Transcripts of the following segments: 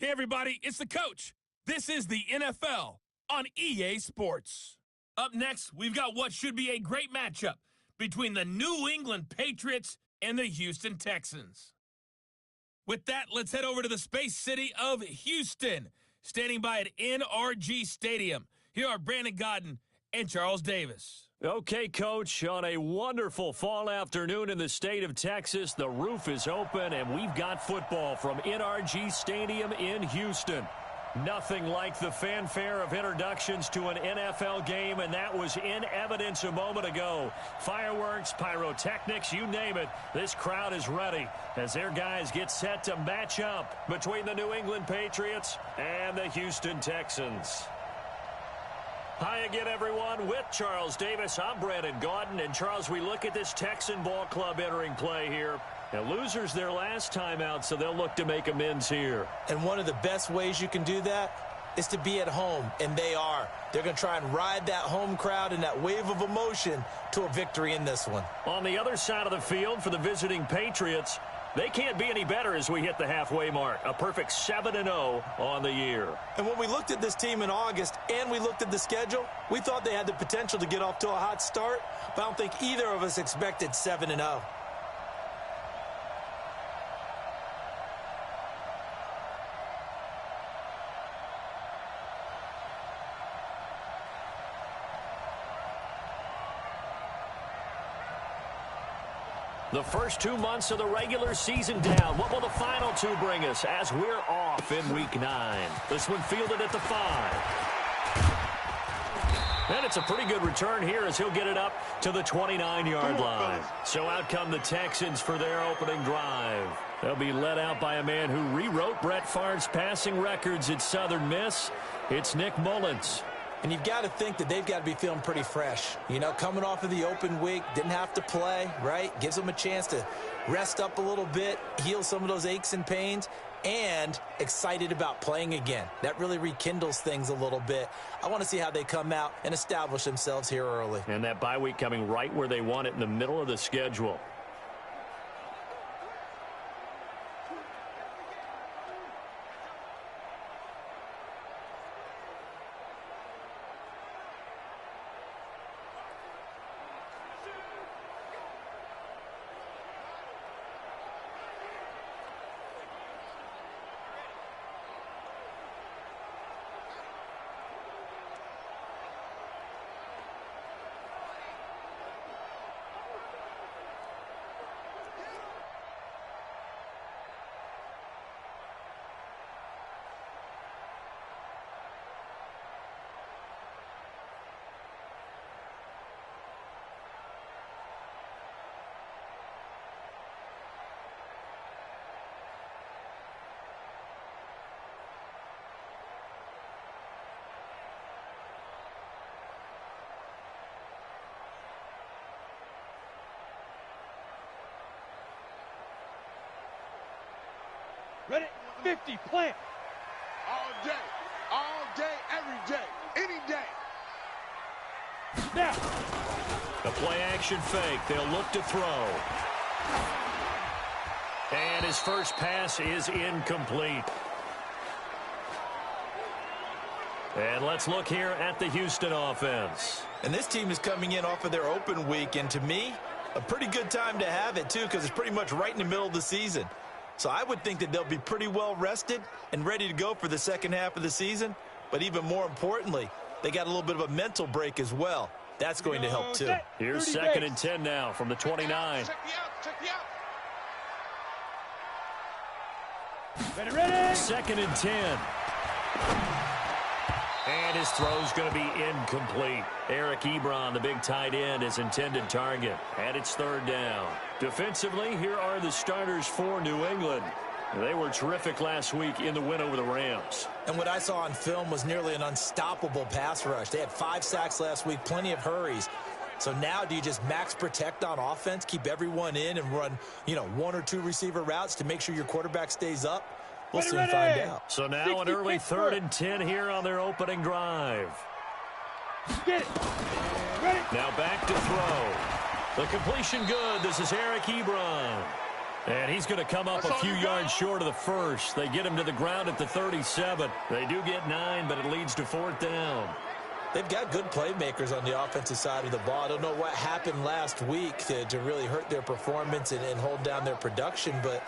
Hey everybody, it's the coach. This is the NFL on EA Sports. Up next, we've got what should be a great matchup between the New England Patriots and the Houston Texans. With that, let's head over to the space city of Houston. Standing by at NRG Stadium, here are Brandon Godden and Charles Davis. Okay, Coach, on a wonderful fall afternoon in the state of Texas, the roof is open, and we've got football from NRG Stadium in Houston. Nothing like the fanfare of introductions to an NFL game, and that was in evidence a moment ago. Fireworks, pyrotechnics, you name it, this crowd is ready as their guys get set to match up between the New England Patriots and the Houston Texans. Hi again, everyone. With Charles Davis, I'm Brandon Godden. And, Charles, we look at this Texan ball club entering play here. Now, losers their last time out, so they'll look to make amends here. And one of the best ways you can do that is to be at home, and they are. They're going to try and ride that home crowd and that wave of emotion to a victory in this one. On the other side of the field for the visiting Patriots, they can't be any better as we hit the halfway mark. A perfect 7-0 on the year. And when we looked at this team in August and we looked at the schedule, we thought they had the potential to get off to a hot start, but I don't think either of us expected 7-0. The first 2 months of the regular season down. What will the final two bring us as we're off in Week 9? This one fielded at the 5. And it's a pretty good return here as he'll get it up to the 29-yard line. So out come the Texans for their opening drive. They'll be led out by a man who rewrote Brett Favre's passing records at Southern Miss. It's Nick Mullins. And you've got to think that they've got to be feeling pretty fresh. You know, coming off of the open week, didn't have to play, right? Gives them a chance to rest up a little bit, heal some of those aches and pains, and excited about playing again. That really rekindles things a little bit. I want to see how they come out and establish themselves here early. And that bye week coming right where they want it in the middle of the schedule. Ready? 50, plant. All day, every day, any day. Snap. The play action fake. They'll look to throw. And his first pass is incomplete. And let's look here at the Houston offense. And this team is coming in off of their open week, and to me, a pretty good time to have it, too, because it's pretty much right in the middle of the season. So I would think that they'll be pretty well rested and ready to go for the second half of the season. But even more importantly, they got a little bit of a mental break as well. That's going to help, too. Here's 2nd and 10 now from the 29. Check me out. Ready. 2nd and 10. And his throw's going to be incomplete. Eric Ebron, the big tight end, his intended target. And it's 3rd down. Defensively, here are the starters for New England. They were terrific last week in the win over the Rams. And what I saw on film was nearly an unstoppable pass rush. They had 5 sacks last week, plenty of hurries. So now do you just max protect on offense, keep everyone in and run, 1 or 2 receiver routes to make sure your quarterback stays up? We'll soon find out. So now an early 3rd and 10 here on their opening drive. Get it. Ready. Now back to throw. The completion good. This is Eric Ebron. And he's going to come up a few yards short of the first. They get him to the ground at the 37. They do get 9, but it leads to 4th down. They've got good playmakers on the offensive side of the ball. I don't know what happened last week to really hurt their performance and hold down their production, but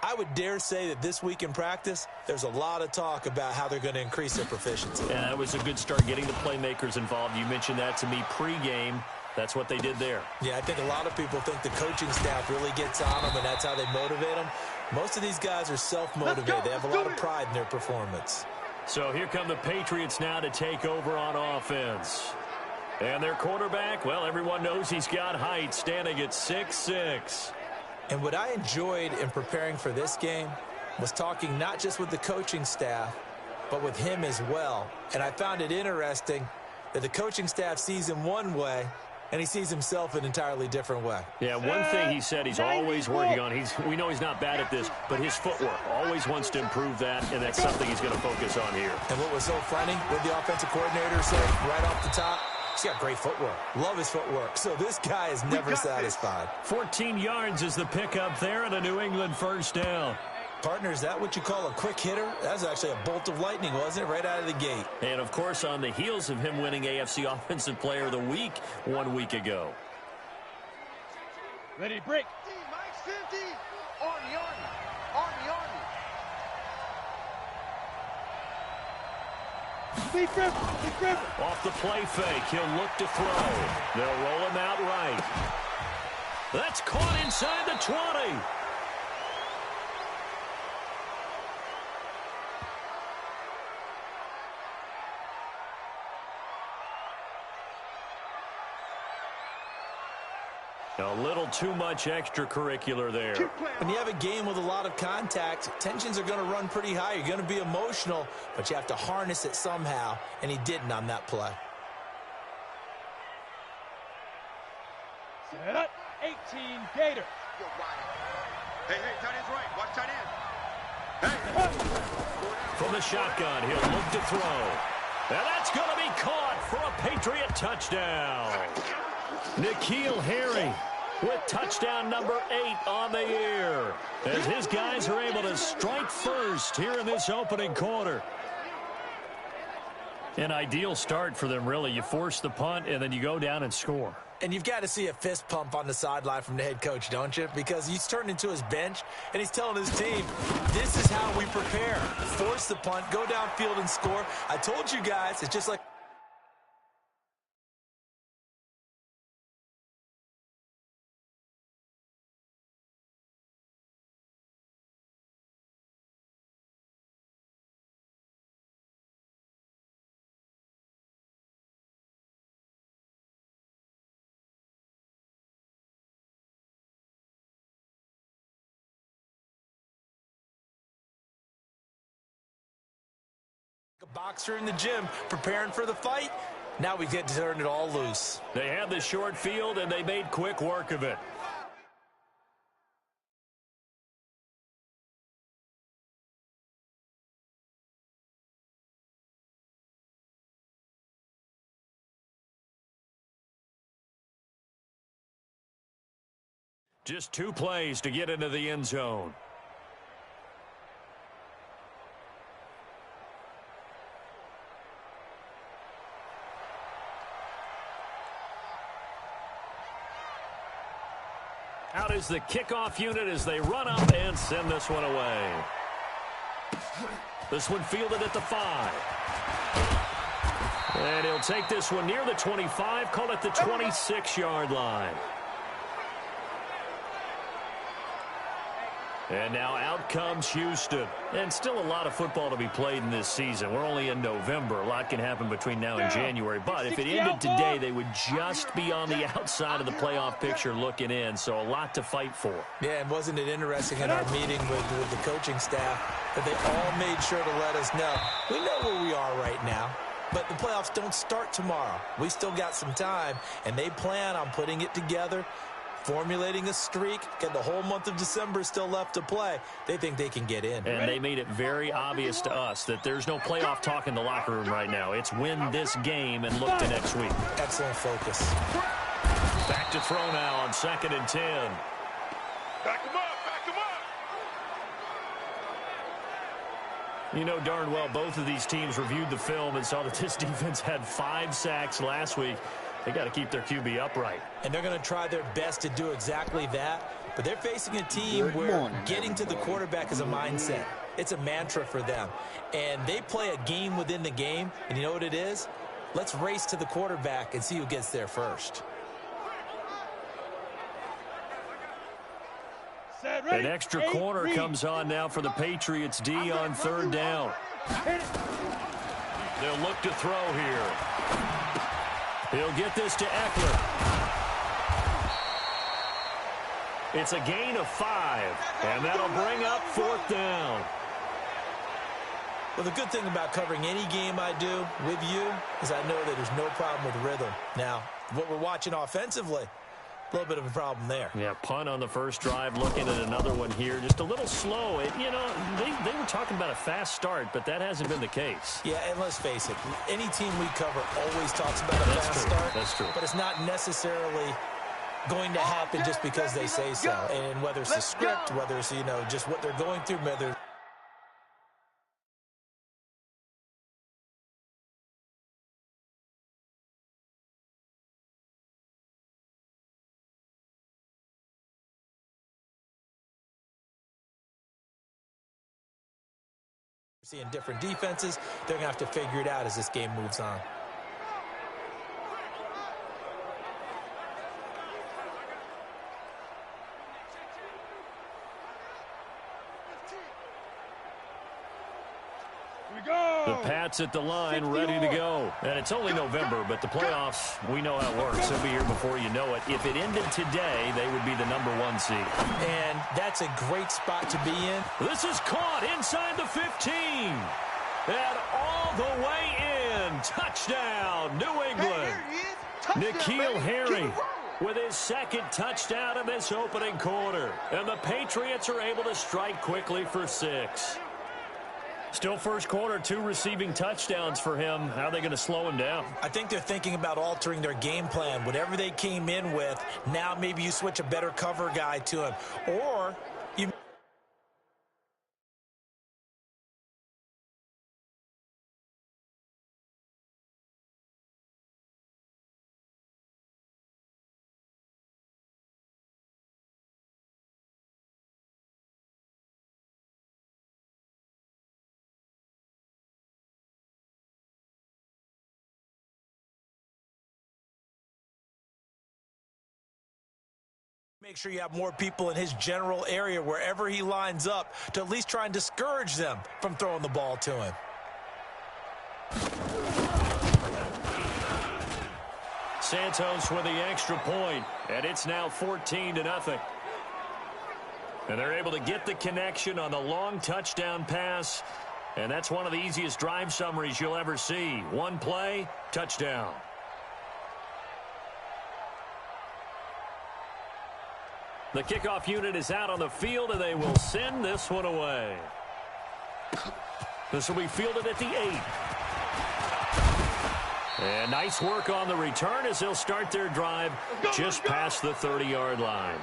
I would dare say that this week in practice, there's a lot of talk about how they're going to increase their proficiency. And that was a good start getting the playmakers involved. You mentioned that to me pregame. That's what they did there. Yeah, I think a lot of people think the coaching staff really gets on them, and that's how they motivate them. Most of these guys are self-motivated. They have a lot of pride in their performance. So here come the Patriots now to take over on offense. And their quarterback, well, everyone knows he's got height, standing at 6'6". And what I enjoyed in preparing for this game was talking not just with the coaching staff, but with him as well. And I found it interesting that the coaching staff sees him one way, and he sees himself an entirely different way. Yeah, one thing he said he's always working on, we know he's not bad at this, but his footwork, always wants to improve that, and that's something he's going to focus on here. And what was so funny, what the offensive coordinator said right off the top, he's got great footwork. Love his footwork. So this guy is never satisfied. 14 yards is the pickup there and a New England 1st down. Partner, is that what you call a quick hitter? That was actually a bolt of lightning, wasn't it? Right out of the gate. And, of course, on the heels of him winning AFC Offensive Player of the Week 1 week ago. Ready to break. Mike 50. Army. Lee Griffin. Off the play fake, he'll look to throw. They'll roll him out right. That's caught inside the 20. A little too much extracurricular there. When you have a game with a lot of contact, tensions are going to run pretty high. You're going to be emotional, but you have to harness it somehow, and he didn't on that play. Set up. 18 Gators. Hey, tight end's right. Watch tight end. Hey. From the shotgun, he'll look to throw. And that's going to be caught for a Patriot touchdown. N'Keal Harry with touchdown number 8 on the year, as his guys are able to strike first here in this opening quarter. An ideal start for them, really. You force the punt, and then you go down and score. And you've got to see a fist pump on the sideline from the head coach, don't you? Because he's turned into his bench, and he's telling his team, this is how we prepare. Force the punt, go downfield and score. I told you guys, it's just like... a boxer in the gym preparing for the fight. Now we get to turn it all loose. They had the short field, and they made quick work of it. Just 2 plays to get into the end zone. Out is the kickoff unit as they run up and send this one away. This one fielded at the 5. And he'll take this one near the 25, call it the 26-yard line. And now out comes Houston. And still a lot of football to be played in this season. We're only in November. A lot can happen between now and January. But if it ended today, they would just be on the outside of the playoff picture looking in. So a lot to fight for. Yeah, and wasn't it interesting in our meeting with the coaching staff that they all made sure to let us know, we know where we are right now, but the playoffs don't start tomorrow. We still got some time, and they plan on putting it together, formulating a streak. Got the whole month of December still left to play. They think they can get in. And they made it very obvious to us that there's no playoff talk in the locker room right now. It's win this game and look to next week. Excellent focus. Back to throw now on 2nd and 10. Back him up. You know darn well both of these teams reviewed the film and saw that this defense had 5 sacks last week. They got to keep their QB upright. And they're going to try their best to do exactly that. But they're facing a team where getting to the quarterback is a mindset. It's a mantra for them. And they play a game within the game. And you know what it is? Let's race to the quarterback and see who gets there first. An extra corner comes on now for the Patriots D on 3rd down. They'll look to throw here. He'll get this to Eckler. It's a gain of 5, and that'll bring up 4th down. Well, the good thing about covering any game I do with you is I know that there's no problem with rhythm. Now, what we're watching offensively, a little bit of a problem there. Yeah, punt on the first drive, looking at another one here. Just a little slow. You know, they were talking about a fast start, but that hasn't been the case. Yeah, and let's face it, any team we cover always talks about a fast start. That's true. But it's not necessarily going to happen just because they say so. And whether it's the script, whether it's, you know, just what they're going through, whether seeing different defenses, they're going to have to figure it out as this game moves on. The Pats at the line, ready to go. And it's only November, but the playoffs, we know how it works. They'll be here before you know it. If it ended today, they would be the #1 seed. And that's a great spot to be in. This is caught inside the 15. And all the way in. Touchdown, New England. N'Keal Harry with his 2nd touchdown in this opening quarter. And the Patriots are able to strike quickly for 6. Still first quarter, 2 receiving touchdowns for him. How are they going to slow him down? I think they're thinking about altering their game plan. Whatever they came in with, now maybe you switch a better cover guy to him. Or you make sure you have more people in his general area wherever he lines up to at least try and discourage them from throwing the ball to him. Santos with the extra point, and it's now 14-0. And they're able to get the connection on the long touchdown pass, and that's one of the easiest drive summaries you'll ever see. One play, touchdown. The kickoff unit is out on the field, and they will send this one away. This will be fielded at the 8. And nice work on the return as they'll start their drive just past the 30-yard line.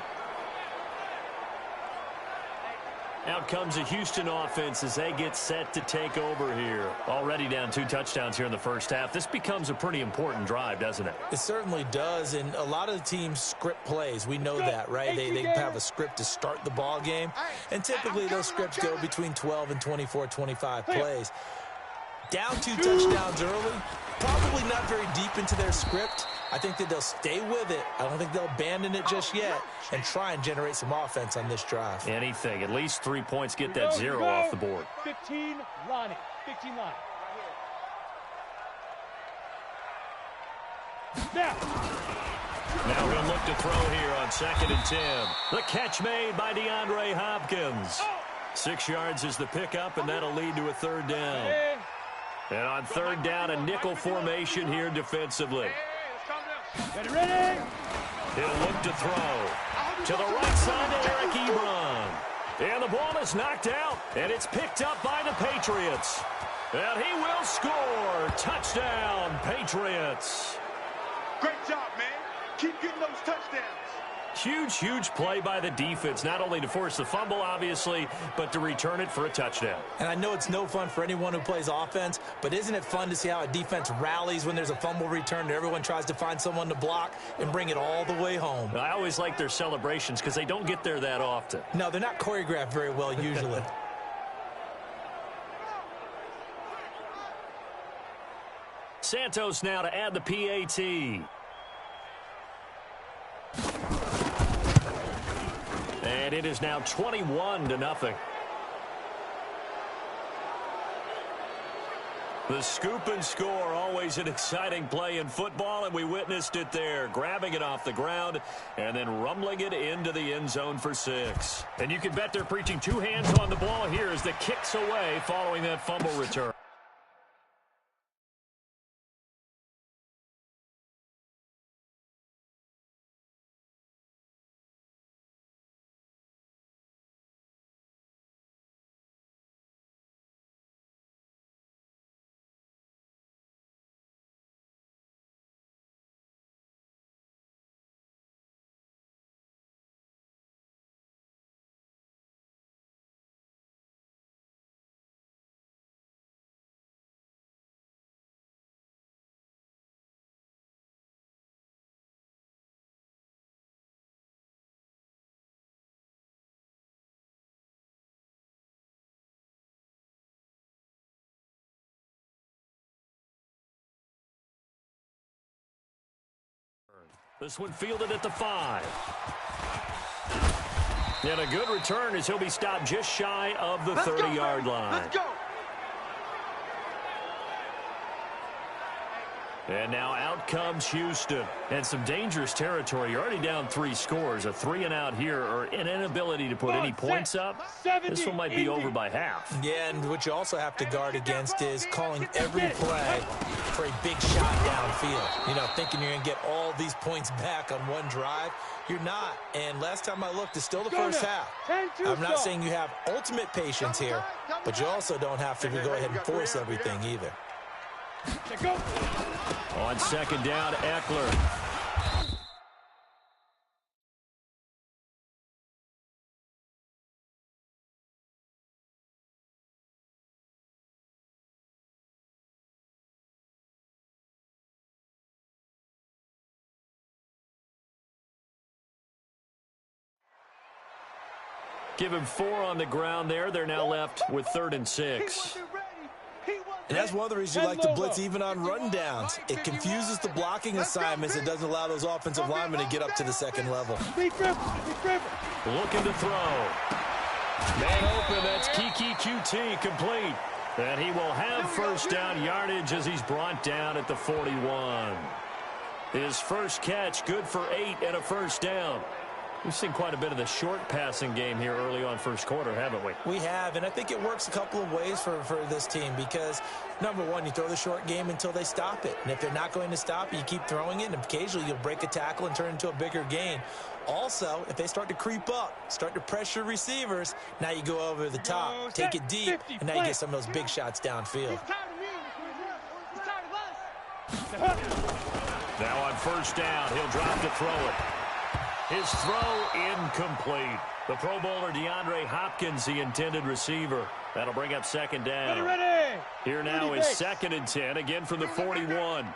Out comes the Houston offense as they get set to take over here. Already down 2 touchdowns here in the first half. This becomes a pretty important drive, doesn't it? It certainly does, and a lot of the teams script plays. We know that, right? They have a script to start the ball game, and typically those scripts go between 12 and 24, 25 plays. Down 2 touchdowns early, probably not very deep into their script. I think that they'll stay with it. I don't think they'll abandon it just yet and try and generate some offense on this drive. Anything. At least 3 points, get that 0 off the board. 15, Lonnie. 15 line. Now he'll look to throw here on 2nd and 10. The catch made by DeAndre Hopkins. 6 yards is the pickup, and that'll lead to a 3rd down. And on 3rd down, a nickel formation here defensively. ready. He'll look to throw. To the right side to Eric Ebron. And the ball is knocked out, and it's picked up by the Patriots. And he will score. Touchdown, Patriots. Great job, man. Keep getting those touchdowns. Huge play by the defense, not only to force the fumble, obviously, but to return it for a touchdown. And I know it's no fun for anyone who plays offense, but isn't it fun to see how a defense rallies when there's a fumble return and everyone tries to find someone to block and bring it all the way home? I always like their celebrations because they don't get there that often. No, they're not choreographed very well usually. Santos now to add the PAT. And it is now 21-0. The scoop and score, always an exciting play in football, and we witnessed it there, grabbing it off the ground and then rumbling it into the end zone for 6. And you can bet they're preaching 2 hands on the ball here as the kick's away following that fumble return. This one fielded at the 5. And a good return as he'll be stopped just shy of the 30-yard line. Let's go. And now out comes Houston. And some dangerous territory. You're already down 3 scores. A 3-and-out here, or an inability to put any points up. This one might be over by half. Yeah, and what you also have to guard against is calling every play for a big shot downfield. You know, thinking you're going to get all these points back on one drive. You're not. And last time I looked, it's still the first half. I'm not saying you have ultimate patience here, but you also don't have to go ahead and force everything either. On second down, Eckler. Give him 4 on the ground there. They're now left with 3rd and 6. And that's one of the reasons you like to blitz even on rundowns. It confuses the blocking assignments. It doesn't allow those offensive linemen to get up to the second level. Looking to throw. Man open, that's Kiki QT complete. And he will have first down yardage as he's brought down at the 41. His first catch, good for 8 and a first down. We've seen quite a bit of the short passing game here early on first quarter, haven't we? We have, and I think it works a couple of ways for this team because, number one, you throw the short game until they stop it. And if they're not going to stop it, you keep throwing it, and occasionally you'll break a tackle and turn it into a bigger gain. Also, if they start to creep up, start to pressure receivers, now you go over the top, take it deep, and now you get some of those big shots downfield. Now on first down, he'll drop to throw it. His throw incomplete. The Pro Bowler DeAndre Hopkins, the intended receiver. That'll bring up second down. Ready. Here now is 2nd and 10, again from the 41.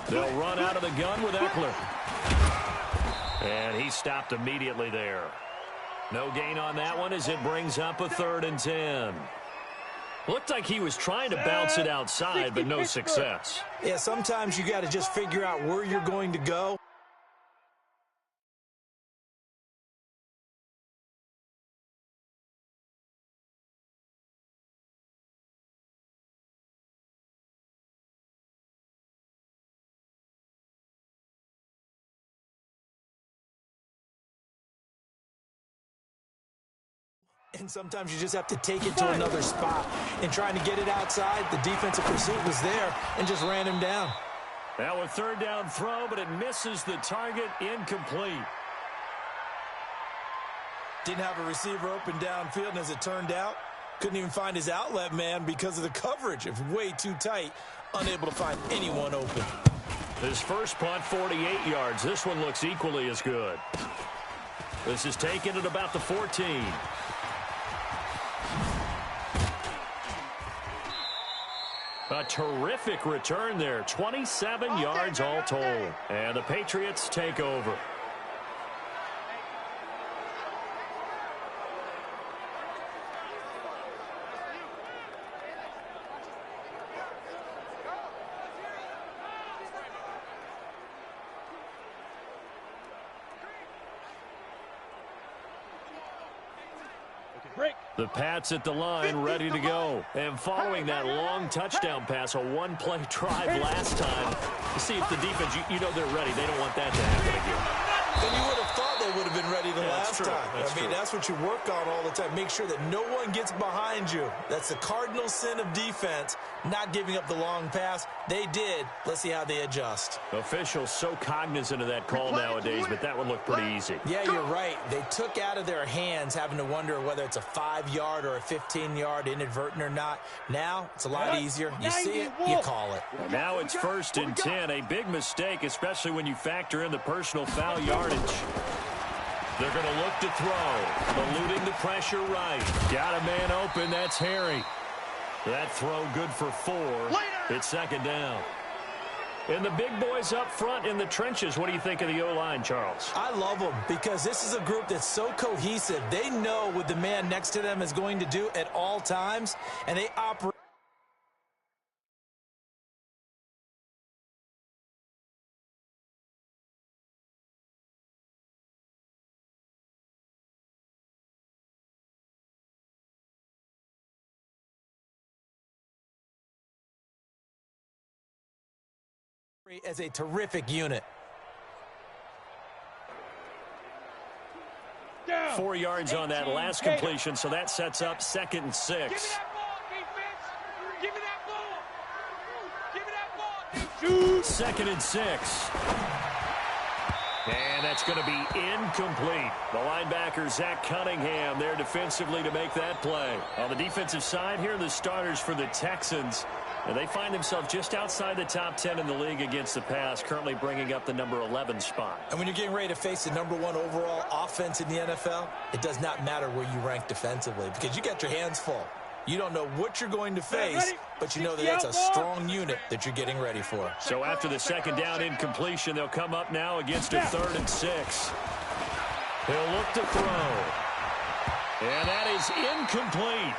They'll run out of the gun with Eckler. And he stopped immediately there. No gain on that one as it brings up a 3rd and 10. Looked like he was trying to bounce it outside, but no success. Yeah, sometimes you got to just figure out where you're going to go. And sometimes you just have to take it to another spot. And trying to get it outside, the defensive pursuit was there and just ran him down. Now a 3rd down throw, but it misses the target, incomplete. Didn't have a receiver open downfield, and as it turned out, Couldn't even find his outlet man because of the coverage. It's way too tight. Unable to find anyone open. His first punt, 48 yards. This one looks equally as good. This is taken at about the 14. A terrific return there. 27 yards all told. And the Patriots take over. The Pats at the line, ready to go. And following that long touchdown pass, a one-play drive last time, to see if the defense, you know they're ready. They don't want that to happen again. And you would have thought they would have been ready the last time. I mean, that's what you work on all the time. Make sure that no one gets behind you. That's the cardinal sin of defense, not giving up the long pass. They did. Let's see how they adjust. Officials so cognizant of that call nowadays, but that one looked pretty easy. Yeah, you're right. They took out of their hands having to wonder whether it's a 5-yard or a 15-yard inadvertent or not. Now, it's a lot easier. You see it, you call it. Now it's 1st and 10. A big mistake, especially when you factor in the personal foul yardage. They're going to look to throw. Eluding the pressure right. Got a man open. That's Harry. That throw good for 4. It's 2nd down. And the big boys up front in the trenches. What do you think of the O-line, Charles? I love them because this is a group that's so cohesive. They know what the man next to them is going to do at all times, and they operate as a terrific unit. 4 yards on that last completion, so that sets up 2nd and 6. Give me that ball, defense. Give me that ball. Give me that ball. Shoot. 2nd and 6. And that's going to be incomplete. The linebacker, Zach Cunningham, there defensively to make that play. On the defensive side here, the starters for the Texans. And they find themselves just outside the top 10 in the league against the pass, currently bringing up the number 11 spot. And when you're getting ready to face the number 1 overall offense in the NFL, it does not matter where you rank defensively because you got your hands full. You don't know what you're going to face, but you know that that's a strong unit that you're getting ready for. So after the 2nd down incompletion, they'll come up now against a 3rd and 6. He'll look to throw. And that is incomplete.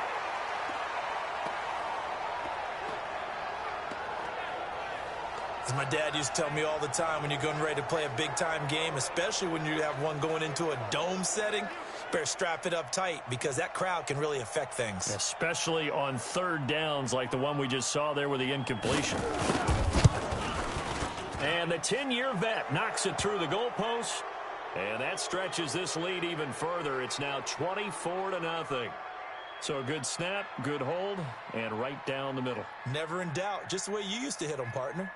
As my dad used to tell me all the time, when you're going ready to play a big-time game, especially when you have one going into a dome setting, better strap it up tight because that crowd can really affect things. Especially on 3rd downs like the one we just saw there with the incompletion. And the 10-year vet knocks it through the goalpost, and that stretches this lead even further. It's now 24-0. So a good snap, good hold, and right down the middle. Never in doubt. Just the way you used to hit them, partner.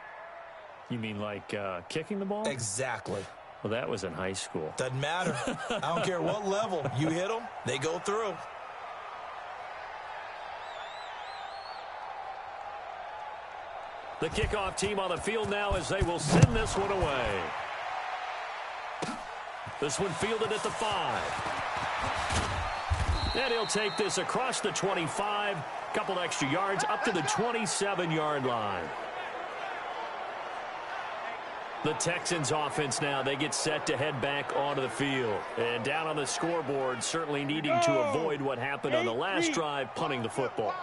You mean like kicking the ball? Exactly. Well, that was in high school. Doesn't matter. I don't care what level. You hit them, they go through. The kickoff team on the field now as they will send this one away. This one fielded at the 5. And he'll take this across the 25. Couple extra yards up to the 27-yard line. The Texans offense now, they get set to head back onto the field. And down on the scoreboard, certainly needing to avoid what happened on the last drive, punting the football.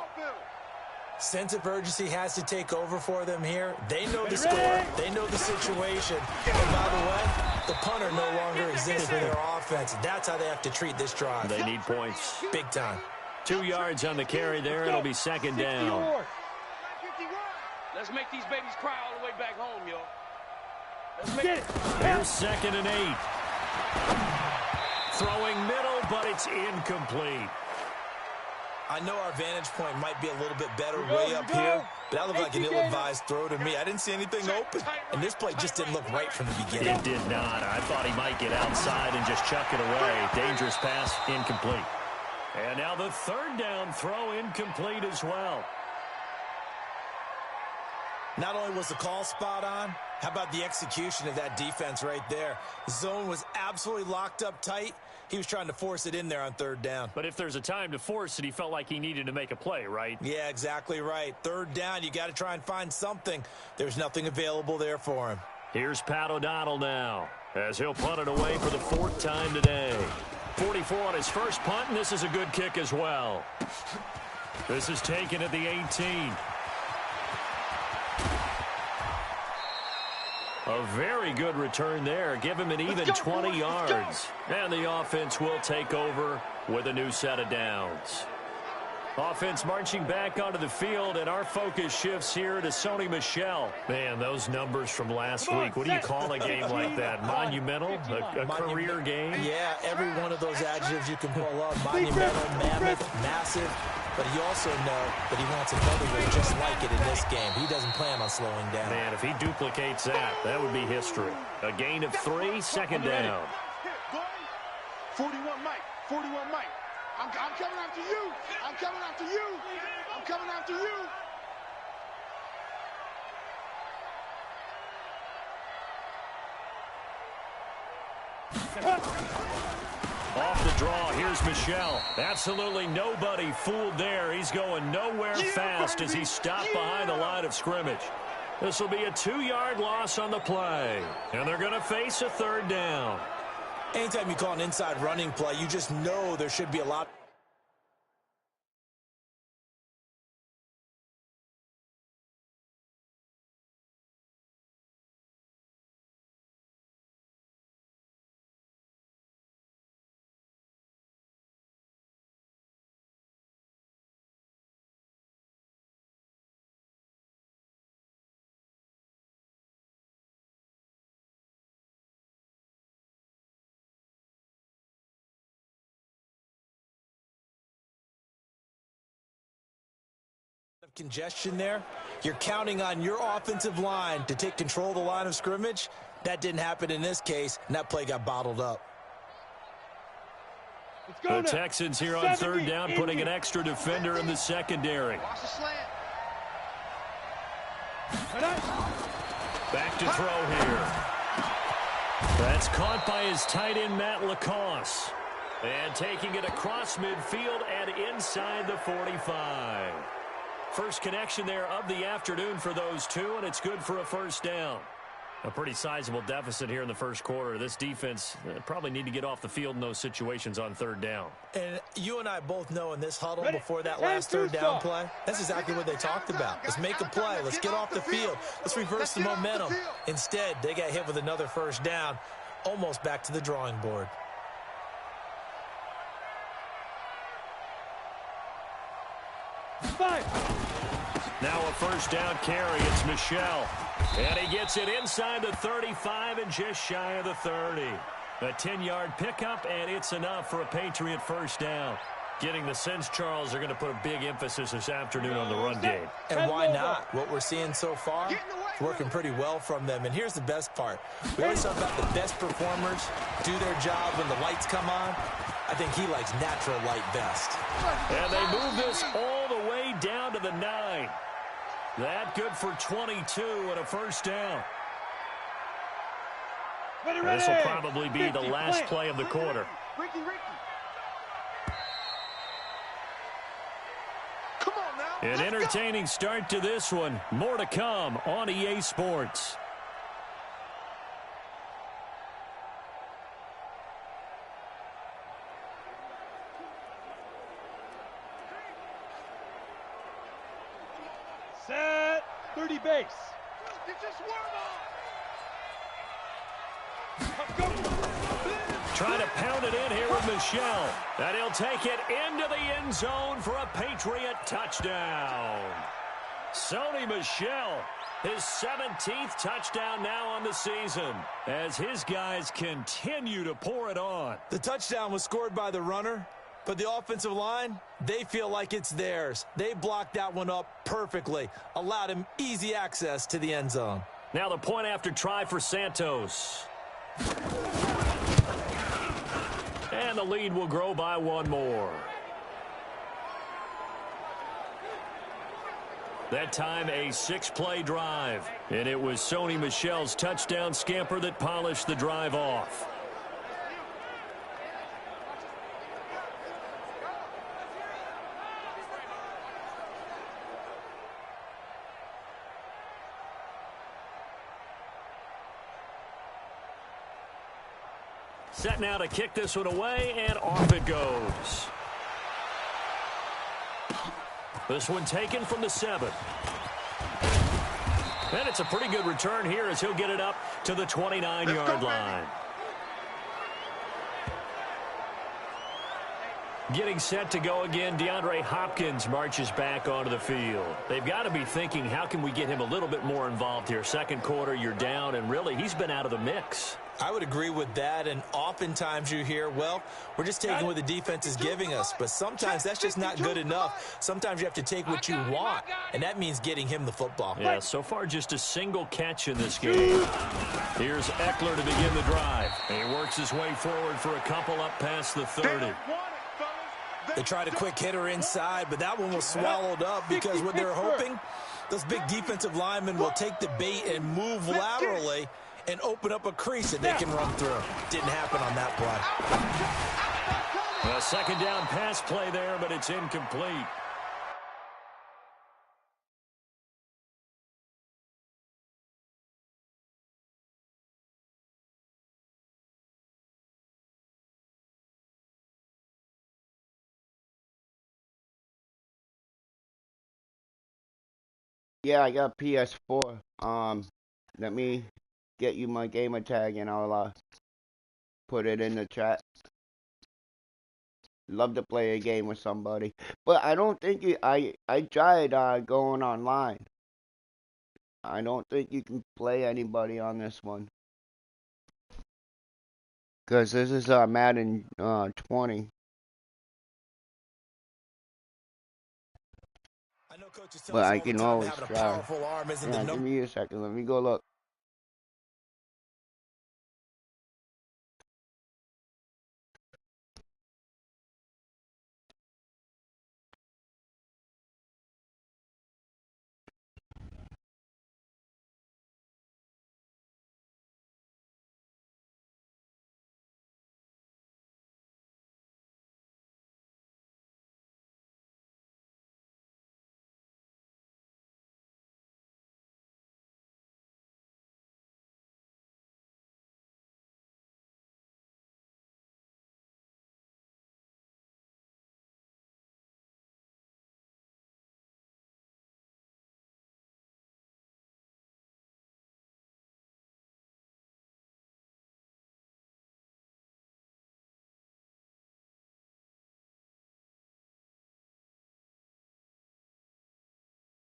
Sense of urgency has to take over for them here. They know the score. They know the situation. And by the way, the punter no longer exists for their offense. That's how they have to treat this drive. They need points. Big time. 2 yards on the carry there. It'll be 2nd down. Let's make these babies cry all the way back home, yo. Here's 2nd and 8. Throwing middle, but it's incomplete. I know our vantage point might be a little bit better way up here, but that looked like an ill-advised throw to me. I didn't see anything open, and this play just didn't look right from the beginning. It did not. I thought he might get outside and just chuck it away. Dangerous pass, incomplete. And now the third down throw incomplete as well. Not only was the call spot on, how about the execution of that defense right there? The zone was absolutely locked up tight. He was trying to force it in there on third down. But if there's a time to force it, he felt like he needed to make a play, right? Yeah, exactly right. Third down, you got to try and find something. There's nothing available there for him. Here's Pat O'Donnell now, as he'll punt it away for the fourth time today. 44 on his first punt, and this is a good kick as well. This is taken at the 18. A very good return there. Give him an even 20 yards. And the offense will take over with a new set of downs. Offense marching back onto the field, and our focus shifts here to Sony Michel. Man, those numbers from last week. What do you call a game like that? Monumental? A career game? Yeah, every one of those adjectives you can pull up. Monumental, mammoth, massive. But you also know that he wants another one just like it in this game. He doesn't plan on slowing down. Man, if he duplicates that, that would be history. A gain of 3, second down. 41 Mike, 41 Mike. I'm coming after you. I'm coming after you. I'm coming after you. Off the draw, here's Michel. Absolutely nobody fooled there. He's going nowhere fast as he stopped behind the line of scrimmage. This will be a 2-yard loss on the play. And they're going to face a third down. Anytime you call an inside running play, you just know there should be a lot. Congestion there. You're counting on your offensive line to take control of the line of scrimmage. That didn't happen in this case, and that play got bottled up. The Texans here on third down, putting an extra defender in the secondary. Watch the slant. Back to throw here. That's caught by his tight end, Matt Lacoste. And taking it across midfield and inside the 45. First connection there of the afternoon for those two, and it's good for a first down. A pretty sizable deficit here in the first quarter. This defense probably need to get off the field in those situations on third down. And you and I both know in this huddle before that last third down play, that's exactly what they talked about. Let's make a play. Let's get off the field. Let's reverse the momentum. Instead, they got hit with another first down, almost back to the drawing board. Now a first down carry. It's Michel. And he gets it inside the 35 and just shy of the 30. A 10-yard pickup, and it's enough for a Patriot first down. Getting the sense, Charles, they're going to put a big emphasis this afternoon on the run game. And why not? What we're seeing so far, it's working pretty well from them. And here's the best part. We always talk about the best performers do their job when the lights come on. I think he likes natural light best. And they move this all the way down to the 9. That good for 22 and a first down. This will probably be the last play of the quarter. An entertaining start to this one. More to come on EA Sports. Set 30 base. Get your swerve Trying to pound it in here with Michel. And he'll take it into the end zone for a Patriot touchdown. Sony Michel, his 17th touchdown now on the season, as his guys continue to pour it on. The touchdown was scored by the runner, but the offensive line, they feel like it's theirs. They blocked that one up perfectly, allowed him easy access to the end zone. Now the point after try for Santos. And the lead will grow by one more. That time a 6-play drive. And it was Sony Michel's touchdown scamper that polished the drive off. Set now to kick this one away, and off it goes. This one taken from the 7. And it's a pretty good return here as he'll get it up to the 29-yard line. Getting set to go again, DeAndre Hopkins marches back onto the field. They've got to be thinking, how can we get him a little bit more involved here? Second quarter, you're down, and really, he's been out of the mix. I would agree with that, and oftentimes you hear, well, we're just taking what the defense is giving us, but sometimes that's just not good enough. Sometimes you have to take what you want, and that means getting him the football. Yeah, so far just a single catch in this game. Here's Eckler to begin the drive. He works his way forward for a couple up past the 30. They tried a quick hitter inside, but that one was swallowed up because what they're hoping, those big defensive linemen will take the bait and move laterally and open up a crease that they can run through. Didn't happen on that play. A second down pass play there, but it's incomplete. Yeah, I got PS4. Let me get you my gamer tag and I'll put it in the chat. Love to play a game with somebody, but I don't think I tried going online. I don't think you can play anybody on this one because this is Madden 20. But I can always try. Yeah, give me a second. Let me go look.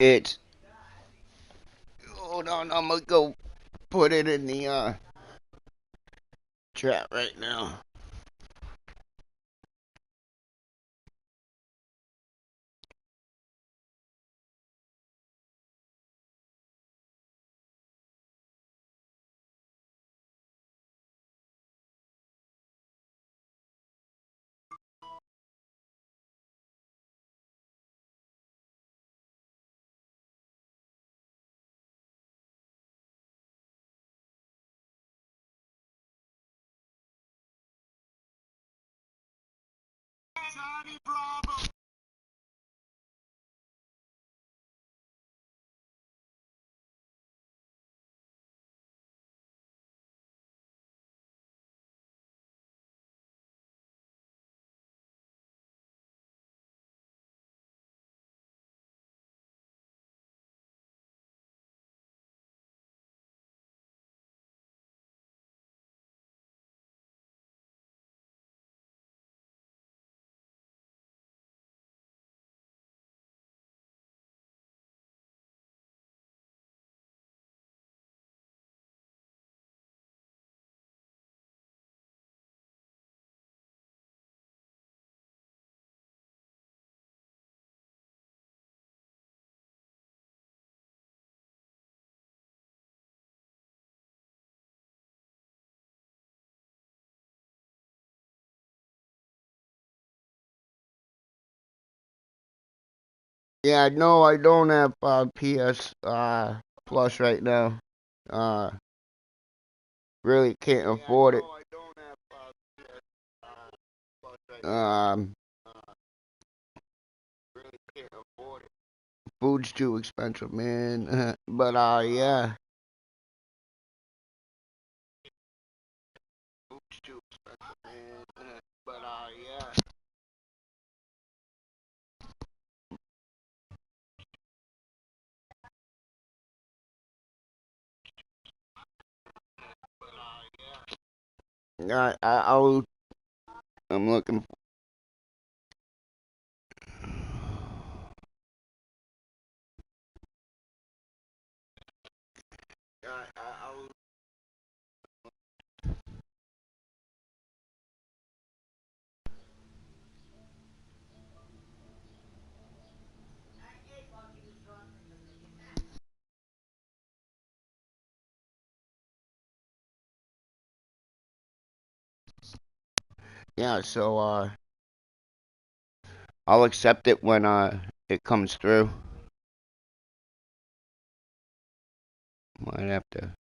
It's, hold on, I'm gonna go put it in the chat right now. Johnny Bravo. Yeah, no, I don't have PS Plus right now. Uh, really can't afford it. Um, food's too expensive, man. But yeah. Food's too expensive, man. But yeah. I'll. I'm looking. I'll. Yeah, so I'll accept it when it comes through. Might have to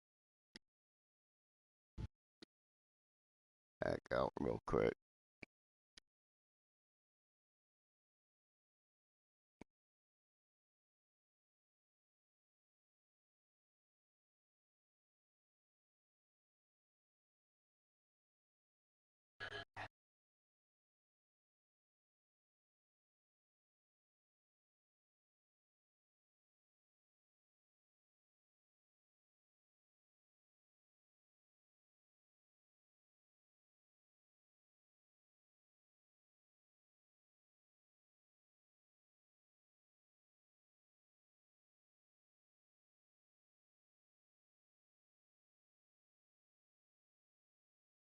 back out real quick.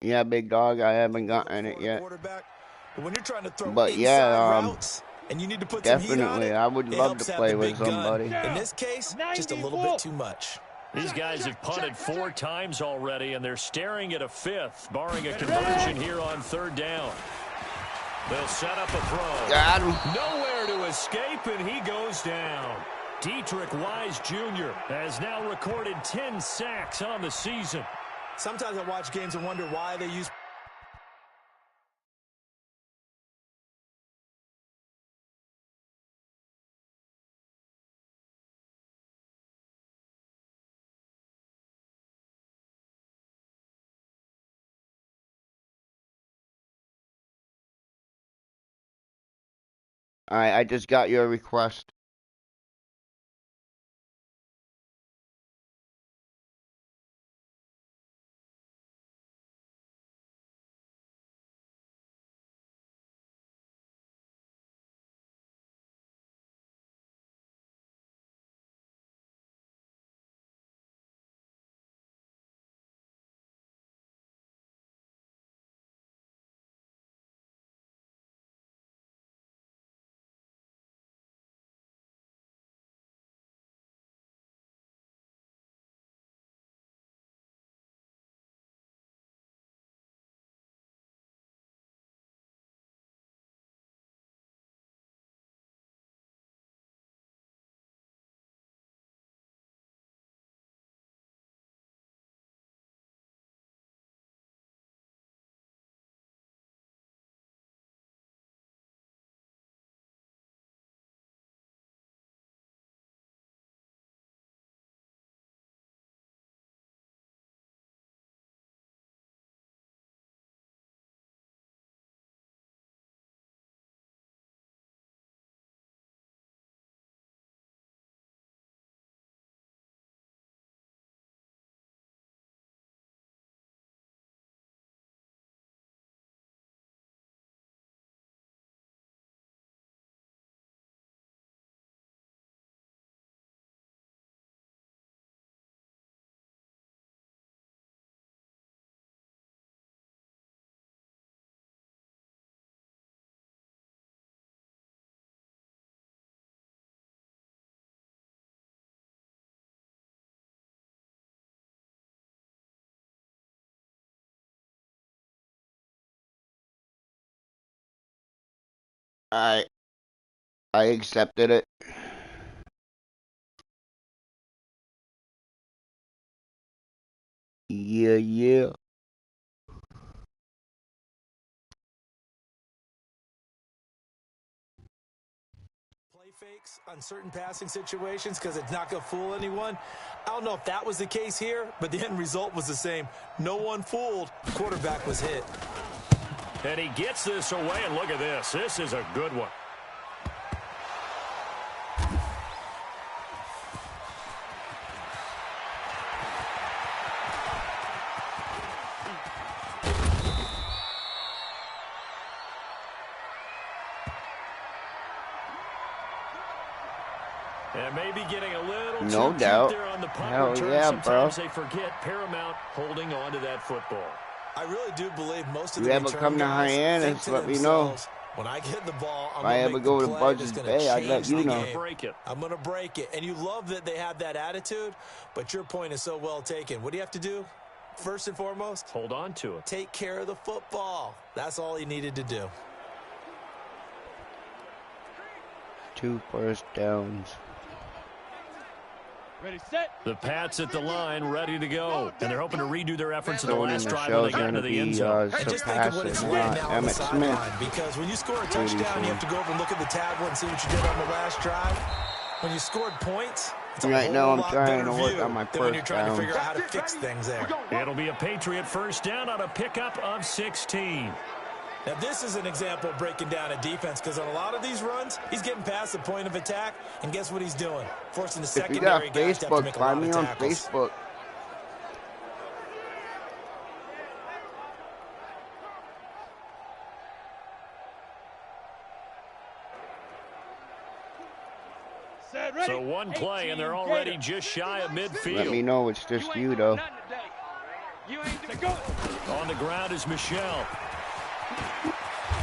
Yeah, big dog, I haven't gotten it yet. But when you're trying to throw But inside yeah, routes and you need to put some heat on definitely, it, I would it love to helps to have play the with big gun. somebody. In this case, just a little bit too much. These guys have punted 4 times already, and they're staring at a 5th, barring a conversion here on 3rd down. They'll set up a throw. Got him. Nowhere to escape, and he goes down. Dietrich Wise Jr. has now recorded 10 sacks on the season. Sometimes I watch games and wonder why they use Alright, I just got your request. Alright. I accepted it. Yeah, yeah. Play fakes on certain passing situations because it's not going to fool anyone. I don't know if that was the case here, but the end result was the same. No one fooled. Quarterback was hit. And he gets this away, and look at this. This is a good one. And maybe getting a little no too doubt. cute there on the punt Hell return. yeah, Sometimes bro. they forget Paramount holding on to that football. I really do believe most of You the ever return come to guys Hyannis, think to let me know. themselves, when I get the ball, I'm If I going to ever make go the to play Buzz's that's going Bay, to I'd let change you the know. game. Break it. I'm going to break it. And you love that they have that attitude, but your point is so well taken. What do you have to do? First and foremost, Hold on to it. take care of the football. That's all he needed to do. 2 first downs. Ready, set. The Pats at the line, ready to go. And they're hoping to redo their efforts in the Sony last drive when they Michelle's got into going to the end be zone. And just think of what it's surpassing like now on the Emmett Smith. sideline, because when you score a touchdown, you have to go over and look at the tablet and see what you did on the last drive. When you scored points, it's a Right whole now I'm lot trying better to work view on my than when you're first trying to down. figure out how to fix things there. It'll be a Patriot first down on a pickup of 16. Now, this is an example of breaking down a defense, because on a lot of these runs, he's getting past the point of attack, and guess what he's doing? Forcing the If you got secondary guys to have to Facebook, make a lot find of me on tackles. Facebook. Set, ready. So one play, and they're already just shy of midfield. Let me know it's just you, though. You ain't doing go. On the ground is Michelle.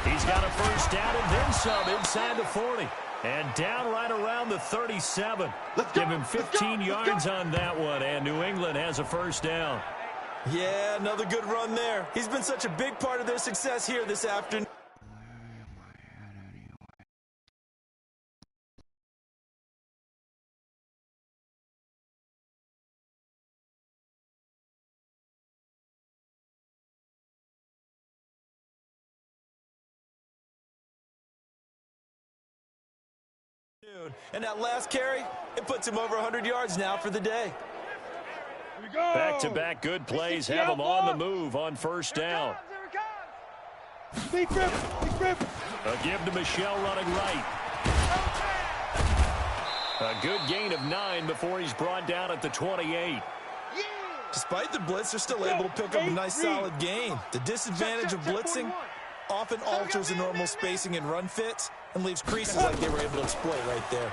He's got a first down and then some inside the 40. And down right around the 37. Give him 15 yards on that one, and New England has a first down. Yeah, another good run there. He's been such a big part of their success here this afternoon. And that last carry, it puts him over 100 yards now for the day. Here we go. Back-to-back good plays have him on the move on first down. Big grip. Big grip. A give to Michelle running right. A good gain of 9 before he's brought down at the 28. Despite the blitz, they're still able to pick up a nice solid gain. The disadvantage of blitzing often alters the normal spacing and run fits and leaves creases like they were able to exploit right there.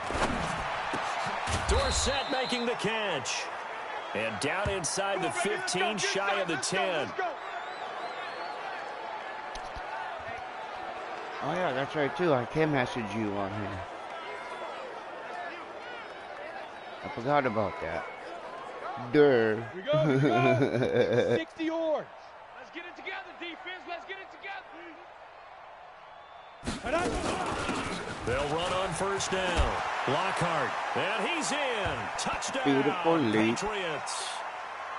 Dorsett making the catch. And down inside the 15, shy of the 10. Oh, yeah, that's right, too. I can message you on here. I forgot about that. Durr. Here we go. Here we go. 60 yards. Let's get it together, defense. Let's get it together. They'll run on first down. Lockhart. And he's in. Touchdown. Beautiful lead. Patriots.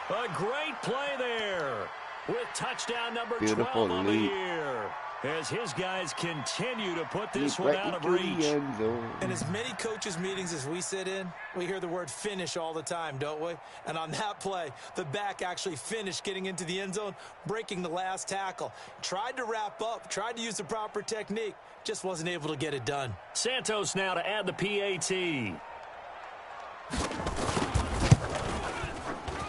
A great play there with touchdown number Beautiful 12 on the lead. year. As his guys continue to put this Leap one right out of into the reach. end zone. In as many coaches' meetings as we sit in, we hear the word finish all the time, don't we? And on that play, the back actually finished getting into the end zone, breaking the last tackle. Tried to wrap up, tried to use the proper technique, just wasn't able to get it done. Santos now to add the PAT.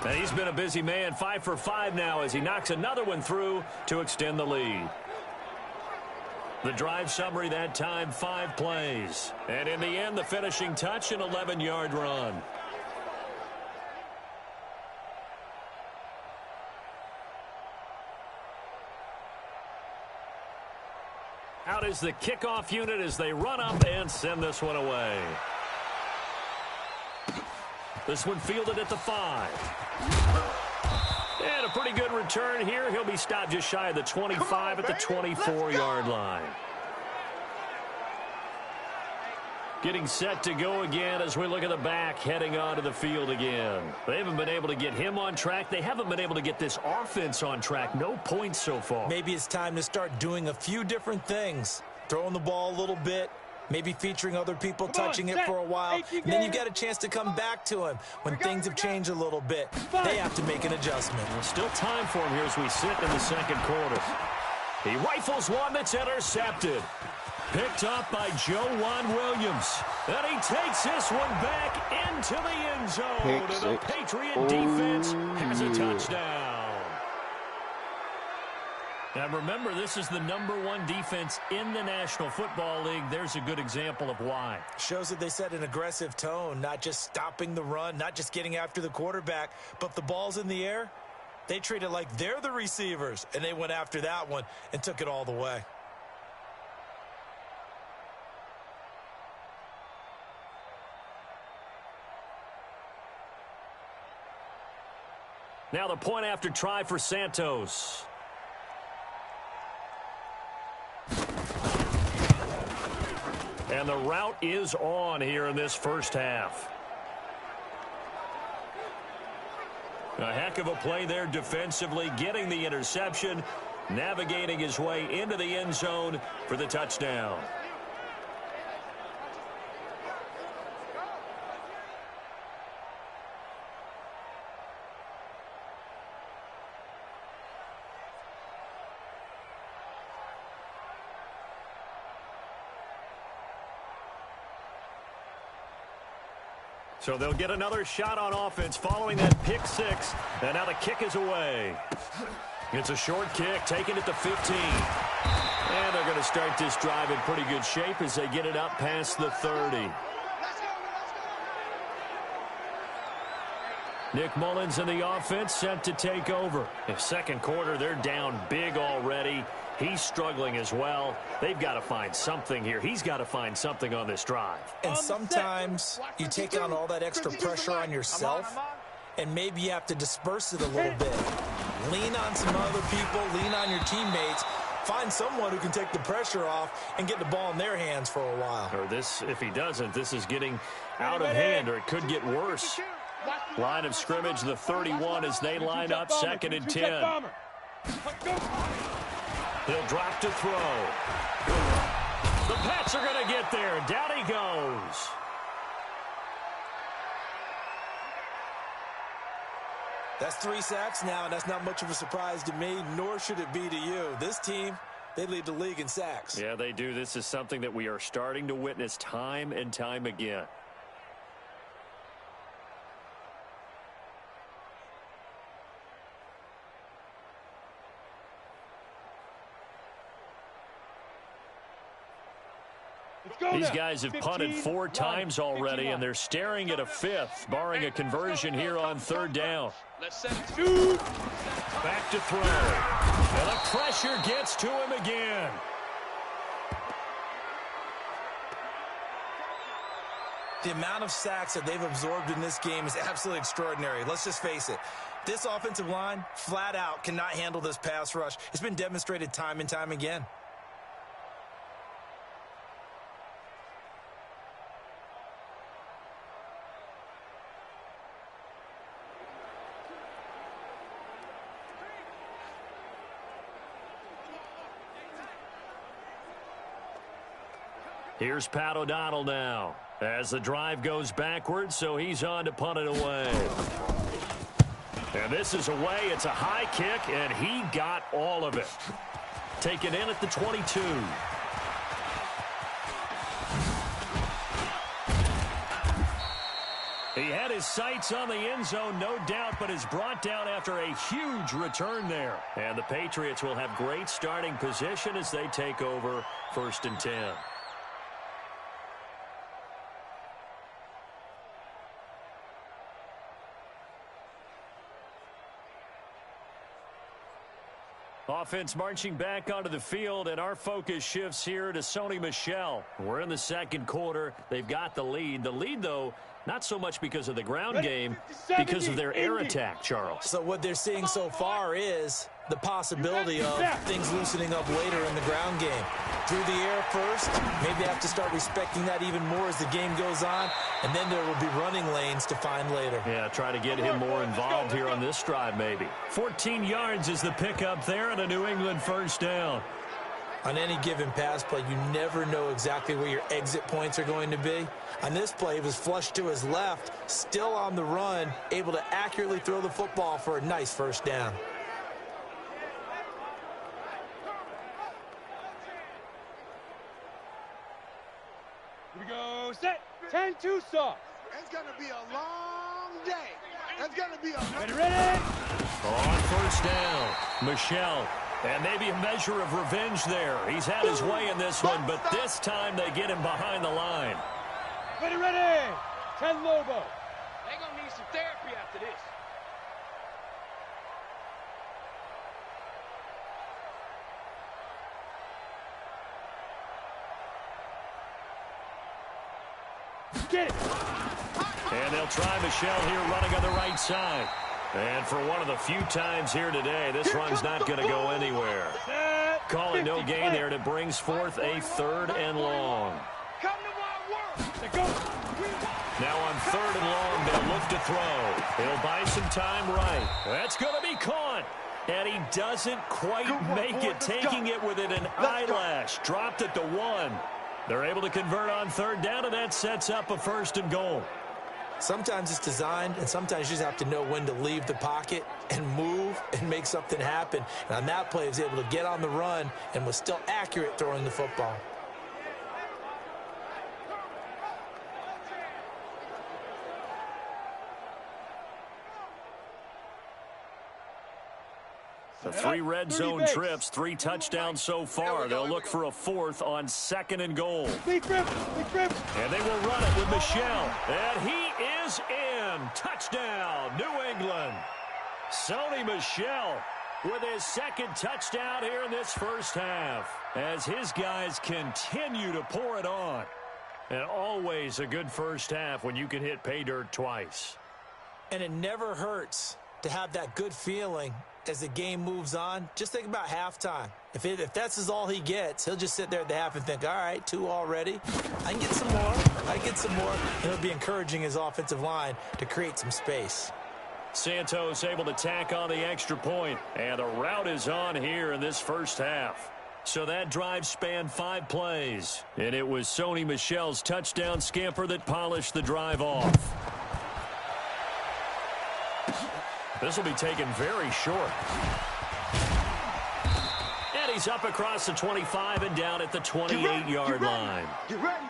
And he's been a busy man, 5 for 5 now as he knocks another one through to extend the lead. The drive summary that time, 5 plays. And in the end, the finishing touch, an 11-yard run. Out is the kickoff unit as they run up and send this one away. This one fielded at the 5. And a pretty good return here. He'll be stopped just shy of the 25 at the 24-yard line. Getting set to go again as we look at the back heading onto the field again. They haven't been able to get him on track. They haven't been able to get this offense on track. No points so far. Maybe it's time to start doing a few different things. Throwing the ball a little bit. Maybe featuring other people touching it for a while. And then you got a chance to come back to him when things have changed a little bit. They have to make an adjustment. Well, still time for him here as we sit in the second quarter. He rifles one that's intercepted. Picked up by Joe Williams. And he takes this one back into the end zone. And the Patriot defense has a touchdown. Now remember, this is the #1 defense in the National Football League. There's a good example of why. Shows that they set an aggressive tone, not just stopping the run, not just getting after the quarterback, but if the ball's in the air, they treat it like they're the receivers, and they went after that one and took it all the way. Now the point after try for Santos. And the route is on here in this first half. A heck of a play there defensively, getting the interception, navigating his way into the end zone for the touchdown. So they'll get another shot on offense following that pick six. And now the kick is away. It's a short kick, taking it to 15. And they're going to start this drive in pretty good shape as they get it up past the 30. Nick Mullins in the offense set to take over. In second quarter, they're down big already. He's struggling as well. They've got to find something here. He's got to find something on this drive. And sometimes you take on all that extra pressure on yourself, and maybe you have to disperse it a little bit. Lean on some other people. Lean on your teammates. Find someone who can take the pressure off and get the ball in their hands for a while. Or this, if he doesn't, this is getting out of hand, or it could get worse. Line of scrimmage, the 31 as they line up, 2nd and 10. He'll drop to throw. The Pats are going to get there. Down he goes. That's 3 sacks now, and that's not much of a surprise to me, nor should it be to you. This team, they lead the league in sacks. Yeah, they do. This is something that we are starting to witness time and time again. These guys have punted 4 times already, and they're staring at a 5th, barring a conversion here on 3rd down. Back to throw. And the pressure gets to him again. The amount of sacks that they've absorbed in this game is absolutely extraordinary. Let's just face it. This offensive line, flat out, cannot handle this pass rush. It's been demonstrated time and time again. Here's Pat O'Donnell now as the drive goes backwards, so he's on to punt it away. And this is away. It's a high kick, and he got all of it. Taken in at the 22. He had his sights on the end zone, no doubt, but is brought down after a huge return there. And the Patriots will have great starting position as they take over 1st and 10. Offense marching back onto the field, and our focus shifts here to Sony Michel. We're in the second quarter. They've got the lead. The lead, though, Not so much because of the ground game, because of their air attack, Charles. So what they're seeing so far is the possibility of things loosening up later in the ground game. Through the air first, maybe have to start respecting that even more as the game goes on, and then there will be running lanes to find later. Yeah, try to get him more involved here on this drive maybe. 14 yards is the pickup there and a New England first down. On any given pass play, you never know exactly where your exit points are going to be. On this play, he was flushed to his left, still on the run, able to accurately throw the football for a nice first down. Here we go, set, 10-2 soft. It's going to be a long day. It's going to be a... Ready? On first down, Michel. And maybe a measure of revenge there. He's had his way in this one, but this time they get him behind the line. Ready, 10 Lobo. They're going to need some therapy after this. Get it. And they'll try Michel here running on the right side. And for one of the few times here today, this run's not going to go anywhere. Call it no gain there, and it brings forth a 3rd and long. Now on 3rd and long, they'll look to throw. He'll buy some time right. That's going to be caught. And he doesn't quite make it, taking it within an eyelash. Dropped it to 1. They're able to convert on 3rd down, and that sets up a 1st and goal. Sometimes it's designed, and sometimes you just have to know when to leave the pocket and move and make something happen. And on that play, he was able to get on the run and was still accurate throwing the football. The 3 red zone trips, 3 touchdowns so far. They'll look for a 4th on 2nd and goal. And they will run it with Michel. And he is in. Touchdown, New England. Sony Michel with his 2nd touchdown here in this first half, as his guys continue to pour it on. And always a good first half when you can hit pay dirt twice. And it never hurts to have that good feeling as the game moves on. Just think about halftime. If that's all he gets, he'll just sit there at the half and think, all right, 2 already. I can get some more. I can get some more. And he'll be encouraging his offensive line to create some space. Santos able to tack on the extra point. And the route is on here in this first half. So that drive spanned 5 plays. And it was Sony Michel's touchdown scamper that polished the drive off. This will be taken very short. And he's up across the 25 and down at the 28-yard line. Get ready.